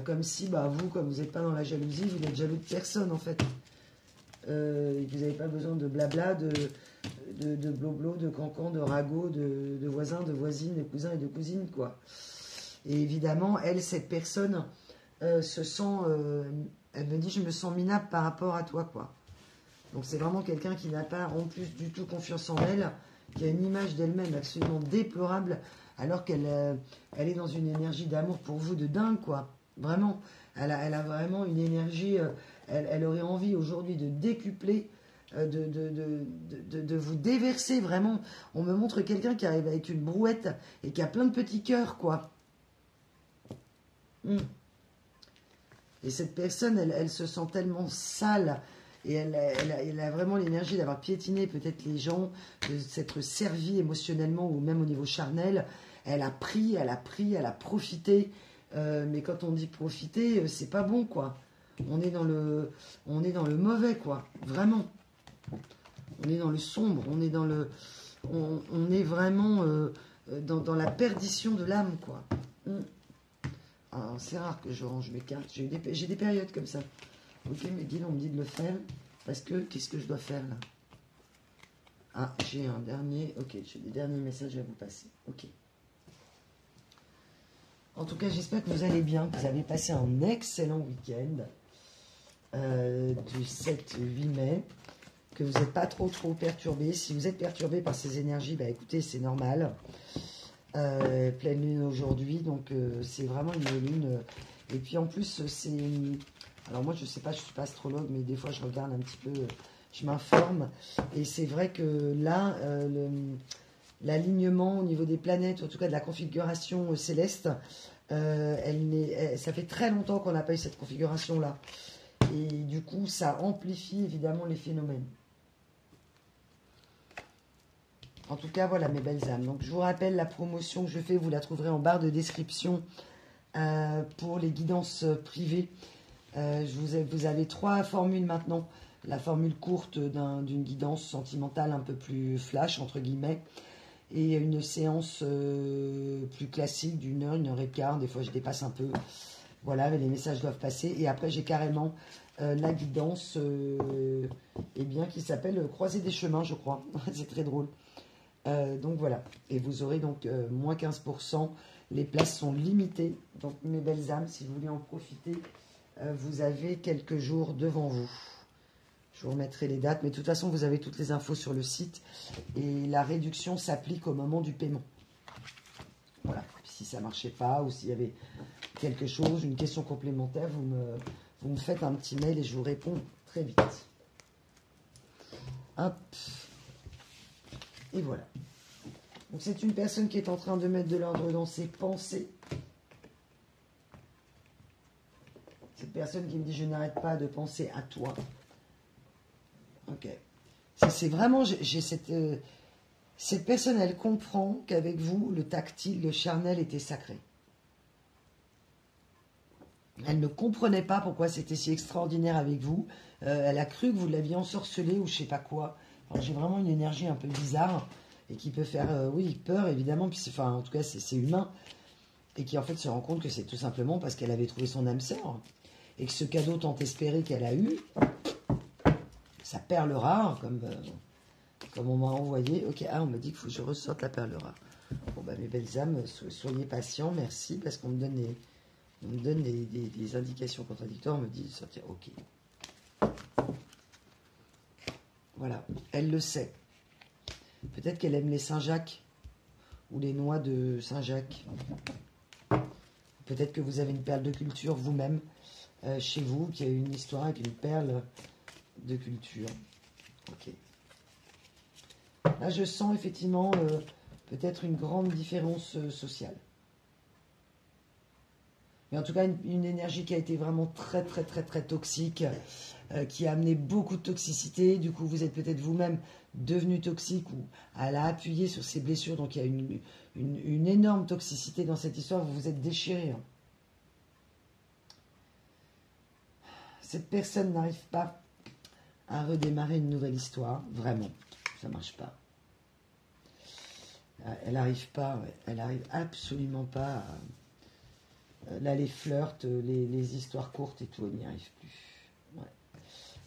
Speaker 1: Comme si, bah, vous, comme vous n'êtes pas dans la jalousie, vous n'êtes jaloux de personne, en fait. Et que vous n'avez pas besoin de blabla, de bloblo, de cancan, de ragot, de voisins, de voisines, de cousins et de cousines, quoi. Et évidemment, elle, cette personne, se sent... elle me dit, je me sens minable par rapport à toi, quoi. Donc c'est vraiment quelqu'un qui n'a pas en plus du tout confiance en elle, qui a une image d'elle-même absolument déplorable, alors qu'elle elle est dans une énergie d'amour pour vous de dingue, quoi. Vraiment. Elle a vraiment une énergie... elle aurait envie aujourd'hui de décupler, de vous déverser, vraiment. On me montre quelqu'un qui arrive avec une brouette et qui a plein de petits cœurs, quoi. Et cette personne, elle se sent tellement sale et elle a vraiment l'énergie d'avoir piétiné peut-être les gens, de s'être servie émotionnellement ou même au niveau charnel. Elle a pris, elle a profité. Mais quand on dit profiter, c'est pas bon, quoi. On est dans le mauvais, quoi. Vraiment. On est dans le sombre. On est dans le, on est vraiment dans la perdition de l'âme, quoi. C'est rare que je range mes cartes. J'ai des périodes comme ça. Ok, mais Guy, on me dit de le faire. Parce que, qu'est-ce que je dois faire là? Ah, j'ai un dernier. Ok, j'ai des derniers messages à vous passer. Ok. En tout cas, j'espère que vous allez bien, que vous avez passé un excellent week-end du 7-8 mai, que vous n'êtes pas trop perturbé. Si vous êtes perturbé par ces énergies, bah écoutez, c'est normal. Pleine lune aujourd'hui, donc c'est vraiment une lune. Et puis en plus, c'est... Alors moi, je sais pas, je suis pas astrologue, mais des fois, je regarde un petit peu, je m'informe. Et c'est vrai que là, l'alignement au niveau des planètes, en tout cas de la configuration céleste, ça fait très longtemps qu'on n'a pas eu cette configuration-là. Et du coup, ça amplifie évidemment les phénomènes. En tout cas, voilà mes belles âmes. Donc, je vous rappelle la promotion que je fais. Vous la trouverez en barre de description pour les guidances privées. Vous avez 3 formules maintenant. La formule courte d'une guidance sentimentale un peu plus flash, entre guillemets. Et une séance plus classique d'une heure, 1h15. Des fois, je dépasse un peu. Voilà, mais les messages doivent passer. Et après, j'ai carrément la guidance qui s'appelle Croiser des chemins, je crois. C'est très drôle. Donc voilà, et vous aurez donc moins 15%, les places sont limitées, donc mes belles âmes, si vous voulez en profiter, vous avez quelques jours devant vous. Je vous remettrai les dates, mais de toute façon vous avez toutes les infos sur le site, et la réduction s'applique au moment du paiement. Voilà, si ça ne marchait pas, ou s'il y avait quelque chose, une question complémentaire, vous me faites un petit mail et je vous réponds très vite. Hop. Et voilà. Donc c'est une personne qui est en train de mettre de l'ordre dans ses pensées. Cette personne qui me dit je n'arrête pas de penser à toi. Ok. C'est vraiment, j'ai cette personne, elle comprend qu'avec vous, le tactile, le charnel était sacré. Elle ne comprenait pas pourquoi c'était si extraordinaire avec vous. Elle a cru que vous l'aviez ensorcelé ou je sais pas quoi. J'ai vraiment une énergie un peu bizarre et qui peut faire, oui, peur évidemment. Puis en tout cas, c'est humain. Et qui en fait se rend compte que c'est tout simplement parce qu'elle avait trouvé son âme sœur. Et que ce cadeau tant espéré qu'elle a eu, sa perle rare, comme on m'a envoyé. Ok, on me dit qu'il faut que je ressorte la perle rare. Bon, bah, mes belles âmes, soyez patients, merci, parce qu'on me donne des indications contradictoires, on me dit de sortir. Ok. Voilà, elle le sait. Peut-être qu'elle aime les Saint-Jacques ou les noix de Saint-Jacques. Peut-être que vous avez une perle de culture vous-même chez vous, qui a une histoire avec une perle de culture. Ok. Là, je sens effectivement peut-être une grande différence sociale. Mais en tout cas, une énergie qui a été vraiment très, très, très, très toxique, qui a amené beaucoup de toxicité. Du coup, vous êtes peut-être vous-même devenu toxique ou elle a appuyé sur ses blessures. Donc, il y a une énorme toxicité dans cette histoire. Vous vous êtes déchiré. Hein. Cette personne n'arrive pas à redémarrer une nouvelle histoire. Vraiment, ça ne marche pas. Elle n'arrive pas, ouais. Elle n'arrive absolument pas à... Là, les flirts, les histoires courtes et tout, elle n'y arrive plus. Ouais.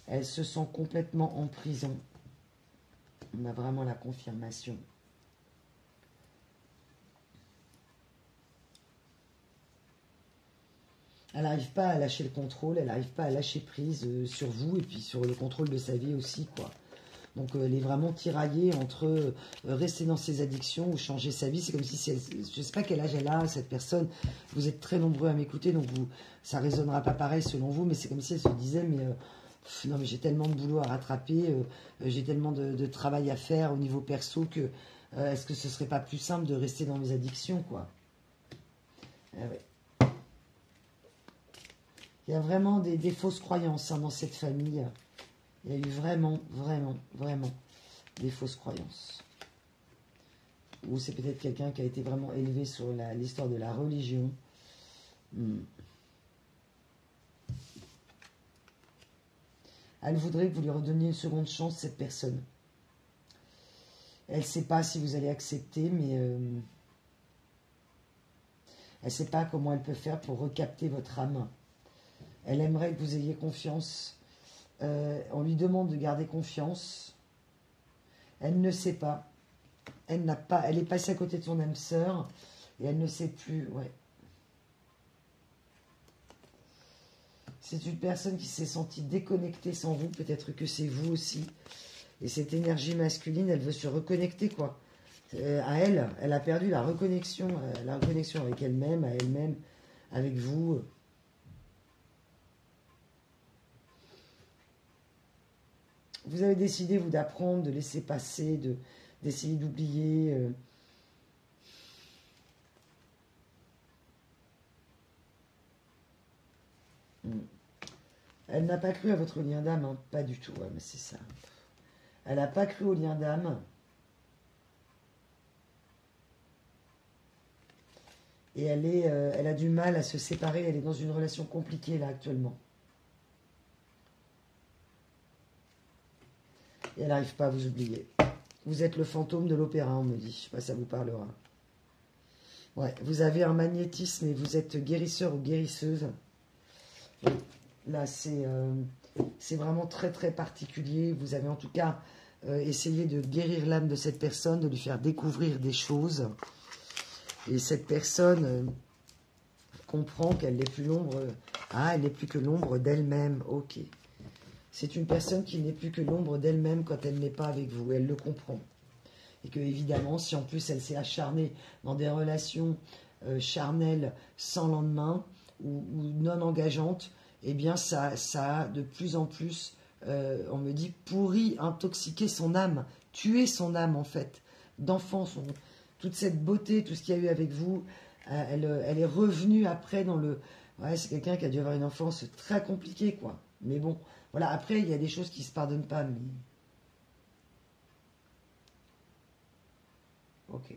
Speaker 1: Elle se sent complètement en prison. On a vraiment la confirmation. Elle n'arrive pas à lâcher le contrôle, elle n'arrive pas à lâcher prise sur vous et puis sur le contrôle de sa vie aussi, quoi. Donc elle est vraiment tiraillée entre rester dans ses addictions ou changer sa vie. C'est comme si, je ne sais pas quel âge elle a, cette personne. Vous êtes très nombreux à m'écouter, donc ça ne résonnera pas pareil selon vous, mais c'est comme si elle se disait, mais non, mais j'ai tellement de boulot à rattraper, j'ai tellement de travail à faire au niveau perso que est-ce que ce ne serait pas plus simple de rester dans mes addictions, quoi. Ouais. Il y a vraiment des fausses croyances hein, dans cette famille. Il y a eu vraiment, vraiment, vraiment des fausses croyances. Ou c'est peut-être quelqu'un qui a été vraiment élevé sur l'histoire de la religion. Elle voudrait que vous lui redonniez une seconde chance, cette personne. Elle ne sait pas si vous allez accepter, mais elle ne sait pas comment elle peut faire pour recapter votre âme. Elle aimerait que vous ayez confiance. On lui demande de garder confiance. Elle ne sait pas. Elle est passée à côté de son âme sœur et elle ne sait plus. Ouais. C'est une personne qui s'est sentie déconnectée sans vous. Peut-être que c'est vous aussi. Et cette énergie masculine, elle veut se reconnecter, quoi. À elle, elle a perdu la reconnexion avec elle-même, à elle-même, avec vous. Vous avez décidé, vous, d'apprendre, de laisser passer, d'essayer d'oublier. Elle n'a pas cru à votre lien d'âme, hein, pas du tout, ouais, mais c'est ça. Elle n'a pas cru au lien d'âme. Et elle a du mal à se séparer, elle est dans une relation compliquée, là, actuellement. Et elle n'arrive pas à vous oublier. Vous êtes le fantôme de l'opéra, on me dit. Je ne sais pas si ça vous parlera. Ouais, vous avez un magnétisme et vous êtes guérisseur ou guérisseuse. Et là, c'est vraiment très, très particulier. Vous avez en tout cas essayé de guérir l'âme de cette personne, de lui faire découvrir des choses. Et cette personne comprend qu'elle n'est plus l'ombre... Ah, elle n'est plus que l'ombre d'elle-même. Ok. C'est une personne qui n'est plus que l'ombre d'elle-même quand elle n'est pas avec vous. Elle le comprend. Et que, évidemment, si en plus elle s'est acharnée dans des relations charnelles sans lendemain ou non engageantes, eh bien, ça a de plus en plus, on me dit, pourri, intoxiqué son âme, tué son âme, en fait, d'enfant. Toute cette beauté, tout ce qu'il y a eu avec vous, elle est revenue après dans le... Ouais, c'est quelqu'un qui a dû avoir une enfance très compliquée, quoi. Mais bon, voilà, après, il y a des choses qui ne se pardonnent pas, mais... Ok.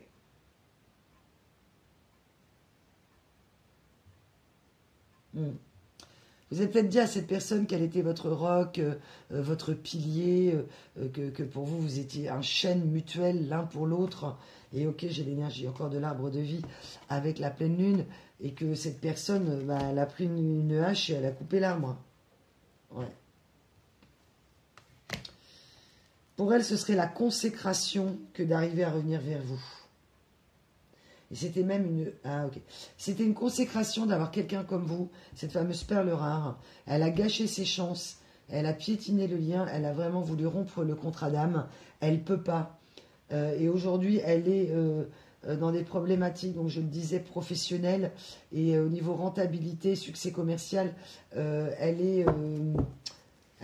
Speaker 1: Vous avez peut-être dit à cette personne quel était votre roc, votre pilier, que pour vous, vous étiez un chêne mutuel l'un pour l'autre. Et ok, j'ai l'énergie encore de l'arbre de vie avec la pleine lune. Et que cette personne, bah, elle a pris une hache et elle a coupé l'arbre. Ouais. Pour elle, ce serait la consécration que d'arriver à revenir vers vous. Et c'était même une... Ah, ok. C'était une consécration d'avoir quelqu'un comme vous, cette fameuse perle rare. Elle a gâché ses chances. Elle a piétiné le lien. Elle a vraiment voulu rompre le contrat d'âme. Elle ne peut pas. Et aujourd'hui, elle est dans des problématiques, donc je le disais, professionnelles. Et au niveau rentabilité, succès commercial, elle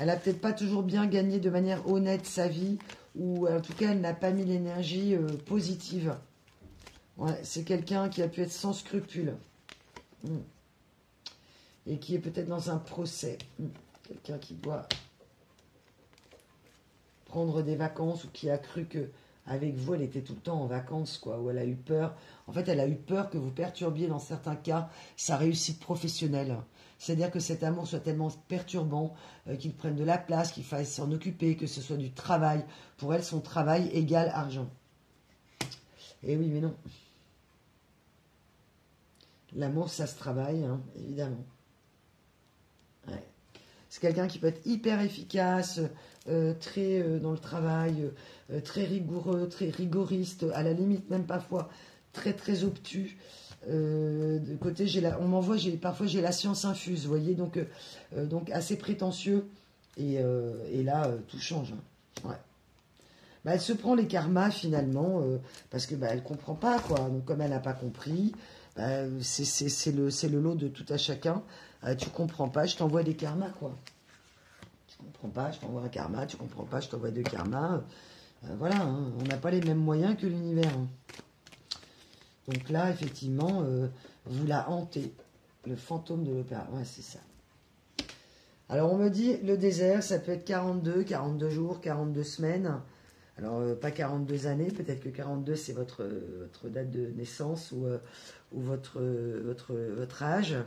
Speaker 1: Elle a peut-être pas toujours bien gagné de manière honnête sa vie, ou en tout cas, elle n'a pas mis l'énergie positive. Ouais, c'est quelqu'un qui a pu être sans scrupule. Et qui est peut-être dans un procès. Quelqu'un qui doit prendre des vacances, ou qui a cru que avec vous, elle était tout le temps en vacances, quoi, ou elle a eu peur. En fait, elle a eu peur que vous perturbiez, dans certains cas, sa réussite professionnelle. C'est-à-dire que cet amour soit tellement perturbant, qu'il prenne de la place, qu'il faille s'en occuper, que ce soit du travail. Pour elle, son travail égale argent. Et oui, mais non. L'amour, ça se travaille, hein, évidemment. Ouais. C'est quelqu'un qui peut être hyper efficace, très dans le travail, très rigoureux, très rigoriste, à la limite même parfois très très obtus. De côté, on m'envoie, parfois j'ai la science infuse, vous voyez, donc assez prétentieux. Et là, tout change. Hein. Ouais. Bah, elle se prend les karmas finalement, parce que bah, elle comprend pas, quoi. Donc comme elle n'a pas compris, bah, c'est le lot de tout à chacun. Tu comprends pas, je t'envoie des karmas, quoi. Tu comprends pas, je t'envoie un karma. Tu comprends pas, je t'envoie deux karmas. Voilà, hein, on n'a pas les mêmes moyens que l'univers. Hein. Donc là, effectivement, vous la hantez. Le fantôme de l'opéra. Ouais, c'est ça. Alors on me dit, le désert, ça peut être 42 jours, 42 semaines. Alors, pas 42 années, peut-être que 42, c'est votre date de naissance ou votre âge.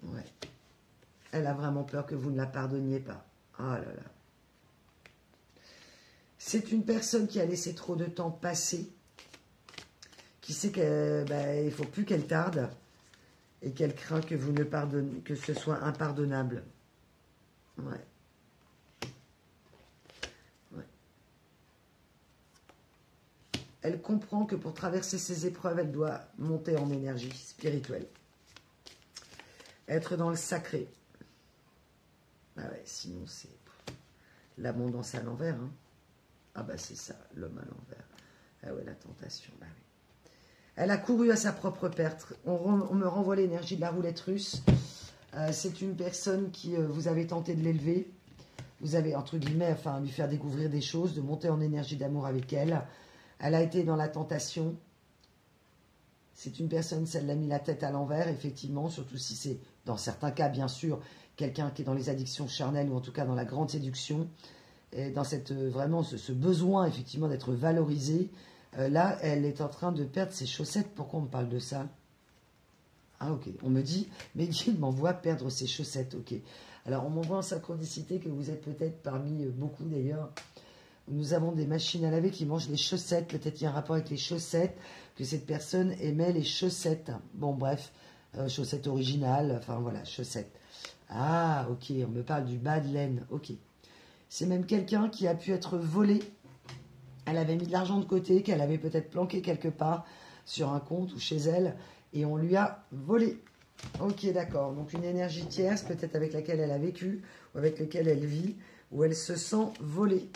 Speaker 1: Ouais. Elle a vraiment peur que vous ne la pardonniez pas. Oh là là. C'est une personne qui a laissé trop de temps passer, qui sait qu'il ne faut plus qu'elle tarde et qu'elle craint que vous ne pardonnez, que ce soit impardonnable. Ouais. Elle comprend que pour traverser ces épreuves, elle doit monter en énergie spirituelle. Être dans le sacré. Ah ouais, sinon c'est l'abondance à l'envers. Hein. Ah bah c'est ça, l'homme à l'envers. Ah ouais, la tentation. Bah oui. Elle a couru à sa propre perte. On me renvoie l'énergie de la roulette russe. C'est une personne qui, vous avez tenté de l'élever. Vous avez, entre guillemets, enfin, lui faire découvrir des choses, de monter en énergie d'amour avec elle. Elle a été dans la tentation. C'est une personne, ça l'a mis la tête à l'envers, effectivement, surtout si c'est, dans certains cas, bien sûr, quelqu'un qui est dans les addictions charnelles, ou en tout cas dans la grande séduction, et dans cette, vraiment ce besoin, effectivement, d'être valorisée. Là, elle est en train de perdre ses chaussettes. Pourquoi on me parle de ça? Ah, ok. On me dit, mais Guy m'envoie perdre ses chaussettes. Ok. Alors, on m'envoie en synchronicité que vous êtes peut-être parmi beaucoup, d'ailleurs. Nous avons des machines à laver qui mangent les chaussettes. Peut-être qu'il y a un rapport avec les chaussettes, que cette personne aimait les chaussettes. Bon, bref, chaussettes originales, enfin voilà, chaussettes. Ah, ok, on me parle du bas de laine. Ok. C'est même quelqu'un qui a pu être volé. Elle avait mis de l'argent de côté, qu'elle avait peut-être planqué quelque part sur un compte ou chez elle, et on lui a volé. Ok, d'accord. Donc une énergie tierce, peut-être avec laquelle elle a vécu, ou avec laquelle elle vit, où elle se sent volée.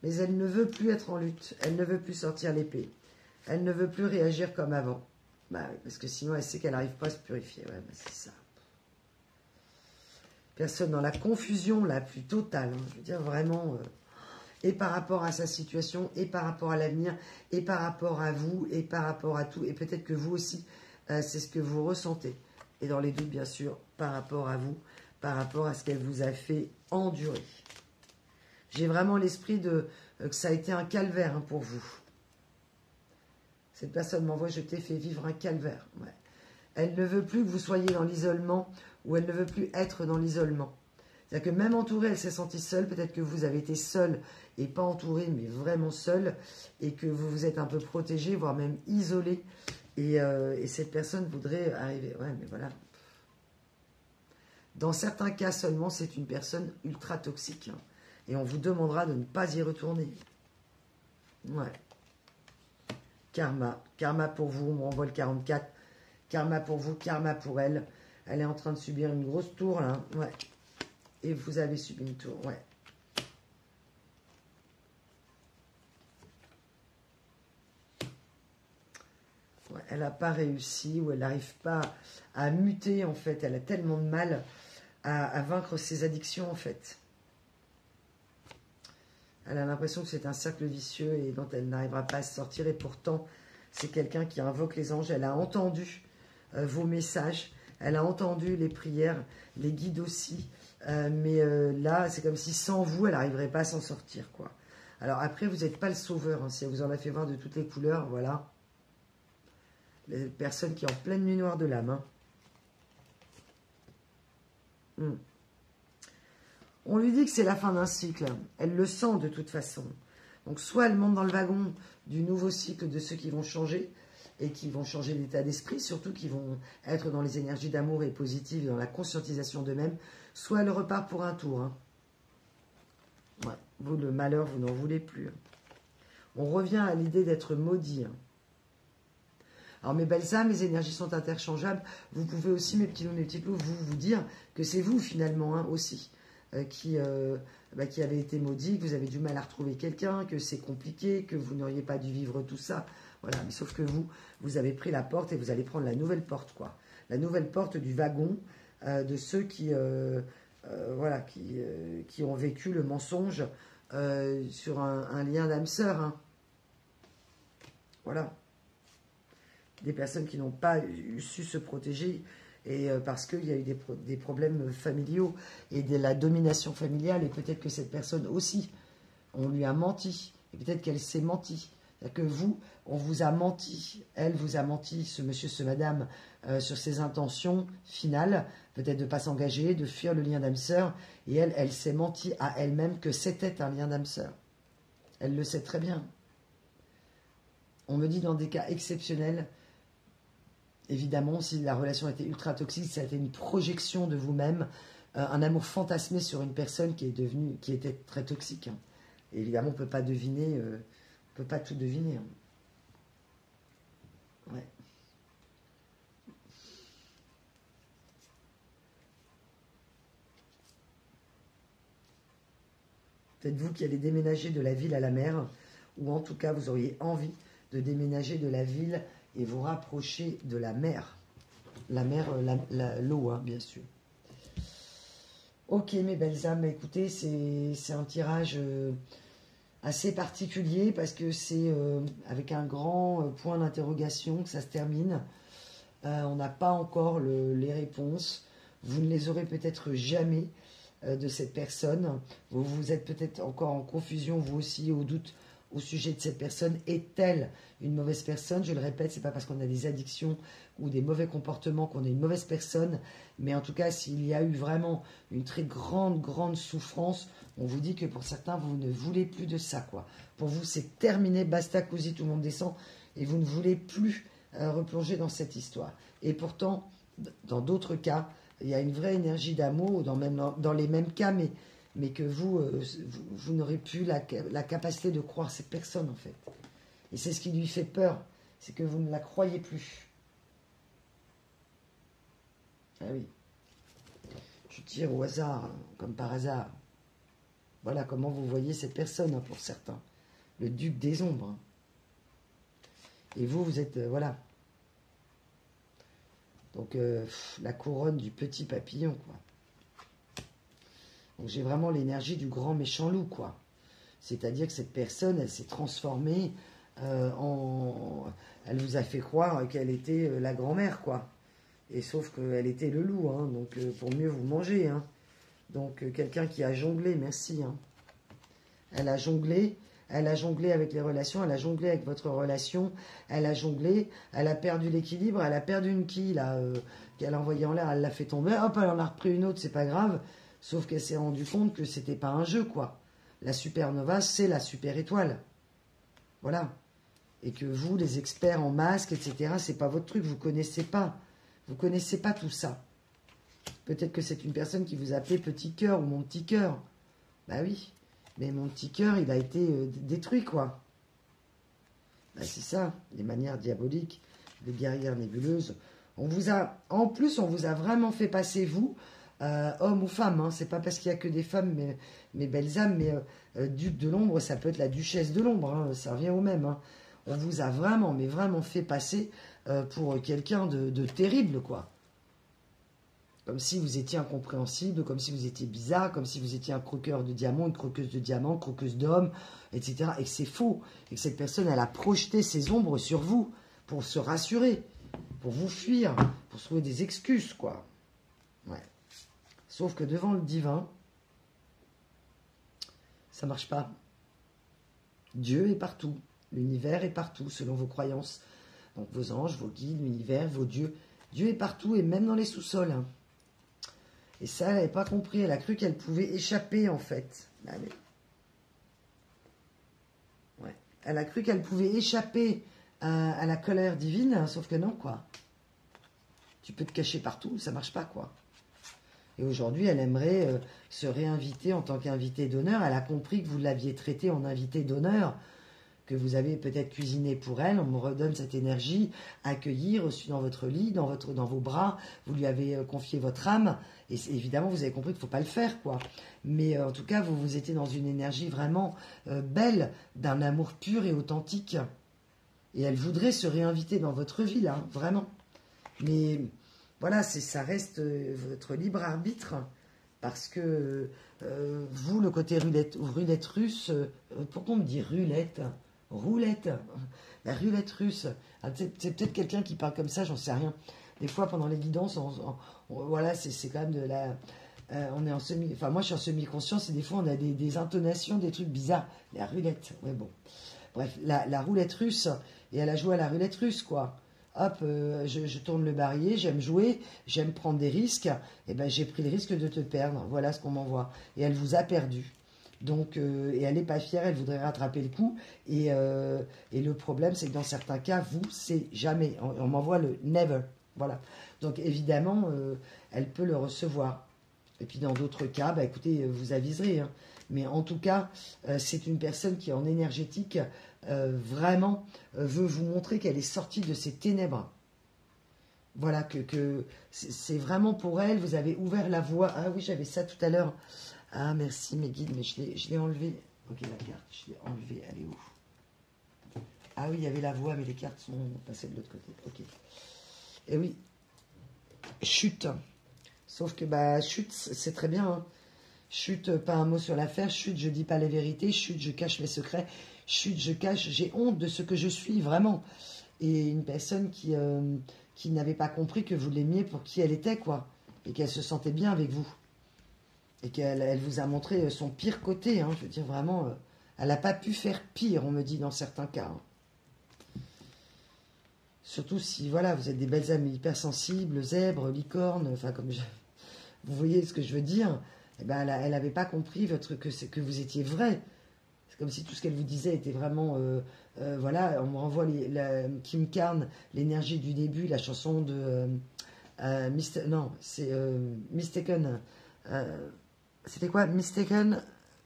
Speaker 1: Mais elle ne veut plus être en lutte. Elle ne veut plus sortir l'épée. Elle ne veut plus réagir comme avant. Bah oui, parce que sinon, elle sait qu'elle n'arrive pas à se purifier. Ouais, bah c'est ça. Personne dans la confusion la plus totale. Hein. Je veux dire, vraiment... et par rapport à sa situation, et par rapport à l'avenir, et par rapport à vous, et par rapport à tout. Et peut-être que vous aussi, c'est ce que vous ressentez. Et dans les doutes, bien sûr, par rapport à vous, par rapport à ce qu'elle vous a fait endurer. J'ai vraiment l'esprit que ça a été un calvaire hein, pour vous. Cette personne m'envoie, je t'ai fait vivre un calvaire. Ouais. Elle ne veut plus que vous soyez dans l'isolement, ou elle ne veut plus être dans l'isolement. C'est-à-dire que même entourée, elle s'est sentie seule. Peut-être que vous avez été seule et pas entourée, mais vraiment seule, et que vous vous êtes un peu protégée, voire même isolée. Et cette personne voudrait arriver. Ouais, mais voilà. Dans certains cas seulement, c'est une personne ultra toxique. Hein. Et on vous demandera de ne pas y retourner. Ouais. Karma. Karma pour vous, on me renvoie le 44. Karma pour vous, karma pour elle. Elle est en train de subir une grosse tour, là. Ouais. Et vous avez subi une tour, ouais. Ouais. elle n'a pas réussi, ou elle n'arrive pas à muter, en fait. Elle a tellement de mal à vaincre ses addictions, en fait. Elle a l'impression que c'est un cercle vicieux et dont elle n'arrivera pas à se sortir. Et pourtant, c'est quelqu'un qui invoque les anges. Elle a entendu vos messages. Elle a entendu les prières, les guides aussi. Mais là, c'est comme si sans vous, elle n'arriverait pas à s'en sortir, quoi. Alors après, vous n'êtes pas le sauveur. Hein, si elle vous en a fait voir de toutes les couleurs, voilà. Les personnes qui sont en pleine nuit noire de l'âme. Hein. On lui dit que c'est la fin d'un cycle. Elle le sent de toute façon. Donc soit elle monte dans le wagon du nouveau cycle de ceux qui vont changer et qui vont changer l'état d'esprit, surtout qui vont être dans les énergies d'amour et positives, dans la conscientisation d'eux-mêmes, soit elle repart pour un tour. Hein. Ouais. Vous, le malheur, vous n'en voulez plus. On revient à l'idée d'être maudit. Hein. Alors mes belles âmes, les énergies sont interchangeables. Vous pouvez aussi, mes petits loups, mes petits loups, vous dire que c'est vous finalement hein, aussi qui avez été maudit, que vous avez du mal à retrouver quelqu'un, que c'est compliqué, que vous n'auriez pas dû vivre tout ça. Voilà, mais sauf que vous avez pris la porte et vous allez prendre la nouvelle porte, quoi. La nouvelle porte du wagon de ceux qui ont vécu le mensonge sur un lien d'âme sœur. Hein. Voilà. Des personnes qui n'ont pas su se protéger et parce qu'il y a eu des problèmes familiaux et de la domination familiale et peut-être que cette personne aussi, on lui a menti et peut-être qu'elle s'est menti. C'est-à-dire que vous, on vous a menti, elle vous a menti, ce monsieur, ce madame, sur ses intentions finales, peut-être de ne pas s'engager, de fuir le lien d'âme sœur et elle s'est menti à elle-même que c'était un lien d'âme sœur. Elle le sait très bien. On me dit dans des cas exceptionnels, évidemment, si la relation était ultra toxique, ça a été une projection de vous-même, un amour fantasmé sur une personne qui était très toxique. Hein. Et évidemment, on ne peut pas deviner, on peut pas tout deviner. Hein. Ouais. Peut-être vous qui allez déménager de la ville à la mer, ou en tout cas, vous auriez envie de déménager de la ville et vous rapprocher de la mer. La mer, l'eau, hein, bien sûr. Ok, mes belles âmes, écoutez, c'est un tirage assez particulier parce que c'est avec un grand point d'interrogation que ça se termine. On n'a pas encore les réponses. Vous ne les aurez peut-être jamais de cette personne. Vous êtes peut-être encore en confusion, vous aussi, au doute au sujet de cette personne. Est-elle une mauvaise personne? Je le répète, c'est pas parce qu'on a des addictions ou des mauvais comportements qu'on est une mauvaise personne, mais en tout cas, s'il y a eu vraiment une très grande souffrance, on vous dit que pour certains, vous ne voulez plus de ça, quoi. Pour vous, c'est terminé, basta, cosy, tout le monde descend, et vous ne voulez plus replonger dans cette histoire. Et pourtant, dans d'autres cas, il y a une vraie énergie d'amour, dans les mêmes cas, mais que vous n'aurez plus la capacité de croire cette personne, en fait. Et c'est ce qui lui fait peur, c'est que vous ne la croyez plus. Ah oui. Je tire au hasard, comme par hasard. Voilà comment vous voyez cette personne, hein, pour certains. Le duc des ombres. Hein. Et vous êtes, voilà. Donc, la couronne du petit papillon, quoi. Donc j'ai vraiment l'énergie du grand méchant loup, quoi. C'est-à-dire que cette personne, elle s'est transformée Elle vous a fait croire qu'elle était la grand-mère, quoi. Et sauf qu'elle était le loup, hein, donc pour mieux vous manger. Hein. Donc quelqu'un qui a jonglé, merci. Hein. Elle a jonglé avec les relations, elle a jonglé avec votre relation, elle a jonglé, elle a perdu l'équilibre, elle a perdu une quille, là, qu'elle a envoyée en l'air, elle l'a fait tomber, hop, elle en a repris une autre, c'est pas grave. Sauf qu'elle s'est rendue compte que c'était pas un jeu, quoi. La supernova, c'est la super étoile. Voilà. Et que vous, les experts en masque, etc., c'est pas votre truc, vous connaissez pas. Vous connaissez pas tout ça. Peut-être que c'est une personne qui vous appelait petit cœur ou mon petit cœur. Bah oui. Mais mon petit cœur, il a été détruit, quoi. Bah c'est ça, les manières diaboliques, les guerrières nébuleuses. En plus, on vous a vraiment fait passer, vous, homme ou femme, hein. C'est pas parce qu'il y a que des femmes, mes belles âmes, mais duc de l'ombre, ça peut être la duchesse de l'ombre, hein. Ça revient au même. Hein. On vous a vraiment, mais vraiment fait passer pour quelqu'un de terrible, quoi. Comme si vous étiez incompréhensible, comme si vous étiez bizarre, comme si vous étiez un croqueur de diamants, une croqueuse de diamants, croqueuse d'hommes, etc. Et que c'est faux. Et que cette personne, elle a projeté ses ombres sur vous pour se rassurer, pour vous fuir, pour trouver des excuses, quoi. Ouais. Sauf que devant le divin, ça ne marche pas. Dieu est partout. L'univers est partout, selon vos croyances. Donc vos anges, vos guides, l'univers, vos dieux. Dieu est partout et même dans les sous-sols. Hein. Et ça, elle n'avait pas compris. Elle a cru qu'elle pouvait échapper, en fait. Allez. Ouais. Elle a cru qu'elle pouvait échapper à la colère divine, hein, sauf que non, quoi. Tu peux te cacher partout, ça marche pas, quoi. Et aujourd'hui, elle aimerait se réinviter en tant qu'invitée d'honneur. Elle a compris que vous l'aviez traitée en invitée d'honneur, que vous avez peut-être cuisiné pour elle. On me redonne cette énergie, accueillie, reçue dans votre lit, dans vos bras. Vous lui avez confié votre âme. Et évidemment, vous avez compris qu'il ne faut pas le faire, quoi. Mais en tout cas, vous étiez dans une énergie vraiment belle, d'un amour pur et authentique. Et elle voudrait se réinviter dans votre vie, là, vraiment. Mais voilà, ça reste votre libre arbitre, parce que vous, le côté roulette russe, pourquoi on me dit roulette? La roulette russe. C'est peut-être quelqu'un qui parle comme ça, j'en sais rien. Des fois, pendant les guidances, voilà, c'est quand même de la... on est en semi... Enfin, moi, je suis en semi-conscience, et des fois, on a des intonations, des trucs bizarres. La roulette, ouais, bon. Bref, la roulette russe, et elle a joué à la roulette russe, quoi. Hop, je tourne le barillet, j'aime jouer, j'aime prendre des risques. Et ben j'ai pris le risque de te perdre. Voilà ce qu'on m'envoie. Et elle vous a perdu. Donc, et elle n'est pas fière, elle voudrait rattraper le coup. Et le problème, c'est que dans certains cas, vous, c'est jamais. On m'envoie le never. Voilà. Donc évidemment, elle peut le recevoir. Et puis dans d'autres cas, bah, écoutez, vous aviserez. Hein. Mais en tout cas, c'est une personne qui, en énergétique, vraiment veut vous montrer qu'elle est sortie de ces ténèbres. Voilà, que c'est vraiment pour elle, vous avez ouvert la voie. Ah oui, j'avais ça tout à l'heure. Ah, merci mes guides, mais je l'ai enlevé. Ok, la carte, je l'ai enlevée, elle est où? Ah oui, il y avait la voie, mais les cartes sont passées de l'autre côté. Ok. Et oui, chute. Sauf que, bah, chute, c'est très bien, hein. Chute, pas un mot sur l'affaire. Chute, je dis pas la vérité. Chute, je cache mes secrets. Chute, je cache. J'ai honte de ce que je suis, vraiment. Et une personne qui n'avait pas compris que vous l'aimiez pour qui elle était, quoi. Et qu'elle se sentait bien avec vous. Et qu'elle vous a montré son pire côté, hein. Je veux dire, vraiment, elle n'a pas pu faire pire, on me dit, dans certains cas. Hein. Surtout si, voilà, vous êtes des belles âmes hypersensibles, zèbres, licornes, enfin, comme vous voyez ce que je veux dire. Eh ben, elle n'avait pas compris que vous étiez vrai. C'est comme si tout ce qu'elle vous disait était vraiment... voilà, on me renvoie Kim Carn, l'énergie du début, la chanson de... non, c'est Mistaken. C'était quoi? Mistaken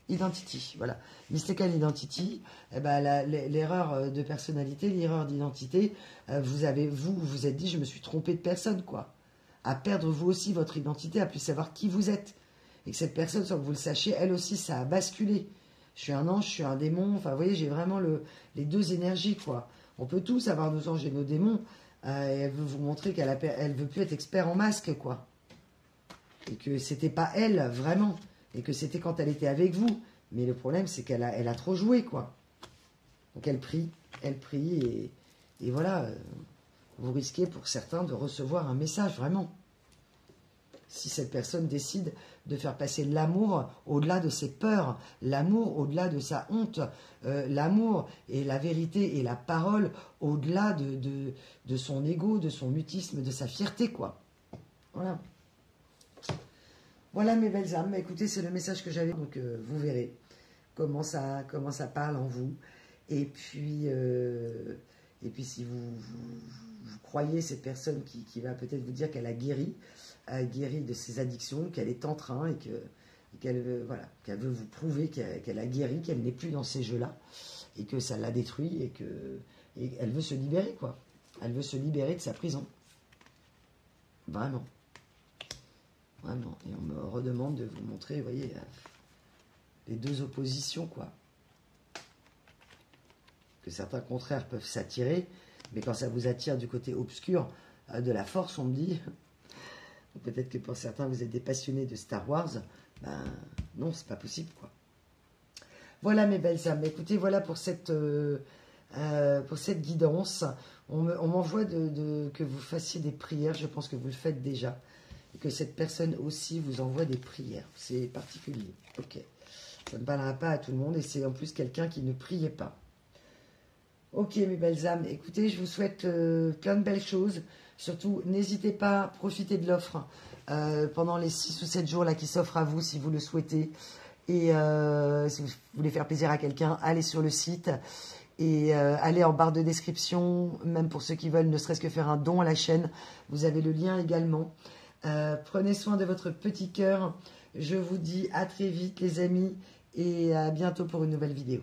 Speaker 1: Identity. Voilà. Mistaken Identity. Eh ben, l'erreur de personnalité, l'erreur d'identité, vous êtes dit, je me suis trompé de personne, quoi. À perdre vous aussi votre identité, à plus savoir qui vous êtes. Et que cette personne, sans que vous le sachiez, elle aussi, ça a basculé. Je suis un ange, je suis un démon. Enfin, vous voyez, j'ai vraiment les deux énergies, quoi. On peut tous avoir nos anges et nos démons. Et elle veut vous montrer elle veut plus être expert en masque, quoi. Et que c'était pas elle, vraiment. Et que c'était quand elle était avec vous. Mais le problème, c'est qu'elle a trop joué, quoi. Donc elle prie, et voilà. Vous risquez pour certains de recevoir un message, vraiment. Si cette personne décide de faire passer l'amour au-delà de ses peurs, l'amour au-delà de sa honte, l'amour et la vérité et la parole au-delà de son ego, de son mutisme, de sa fierté, quoi. Voilà. Voilà mes belles âmes. Écoutez, c'est le message que j'avais, donc vous verrez comment ça parle en vous. Et puis si vous croyez cette personne qui va peut-être vous dire qu'elle a guéri de ses addictions, qu'elle est en train et qu'elle veut vous prouver qu'elle a guéri, qu'elle n'est plus dans ces jeux-là et que ça l'a détruit et elle veut se libérer, quoi. Elle veut se libérer de sa prison. Vraiment. Vraiment. Et on me redemande de vous montrer, vous voyez, les deux oppositions, quoi. Que certains contraires peuvent s'attirer, mais quand ça vous attire du côté obscur de la force, on me dit, peut-être que pour certains vous êtes des passionnés de Star Wars, ben non, c'est pas possible quoi. Voilà mes belles âmes, écoutez, voilà pour cette guidance. On m'envoie que vous fassiez des prières, je pense que vous le faites déjà, et que cette personne aussi vous envoie des prières, c'est particulier, ok. Ça ne parlera pas à tout le monde, et c'est en plus quelqu'un qui ne priait pas. Ok mes belles âmes, écoutez, je vous souhaite plein de belles choses, surtout n'hésitez pas, profitez de l'offre pendant les 6 ou 7 jours là qui s'offrent à vous si vous le souhaitez. Et si vous voulez faire plaisir à quelqu'un, allez sur le site et allez en barre de description, même pour ceux qui veulent ne serait-ce que faire un don à la chaîne, vous avez le lien également. Prenez soin de votre petit cœur, je vous dis à très vite les amis et à bientôt pour une nouvelle vidéo.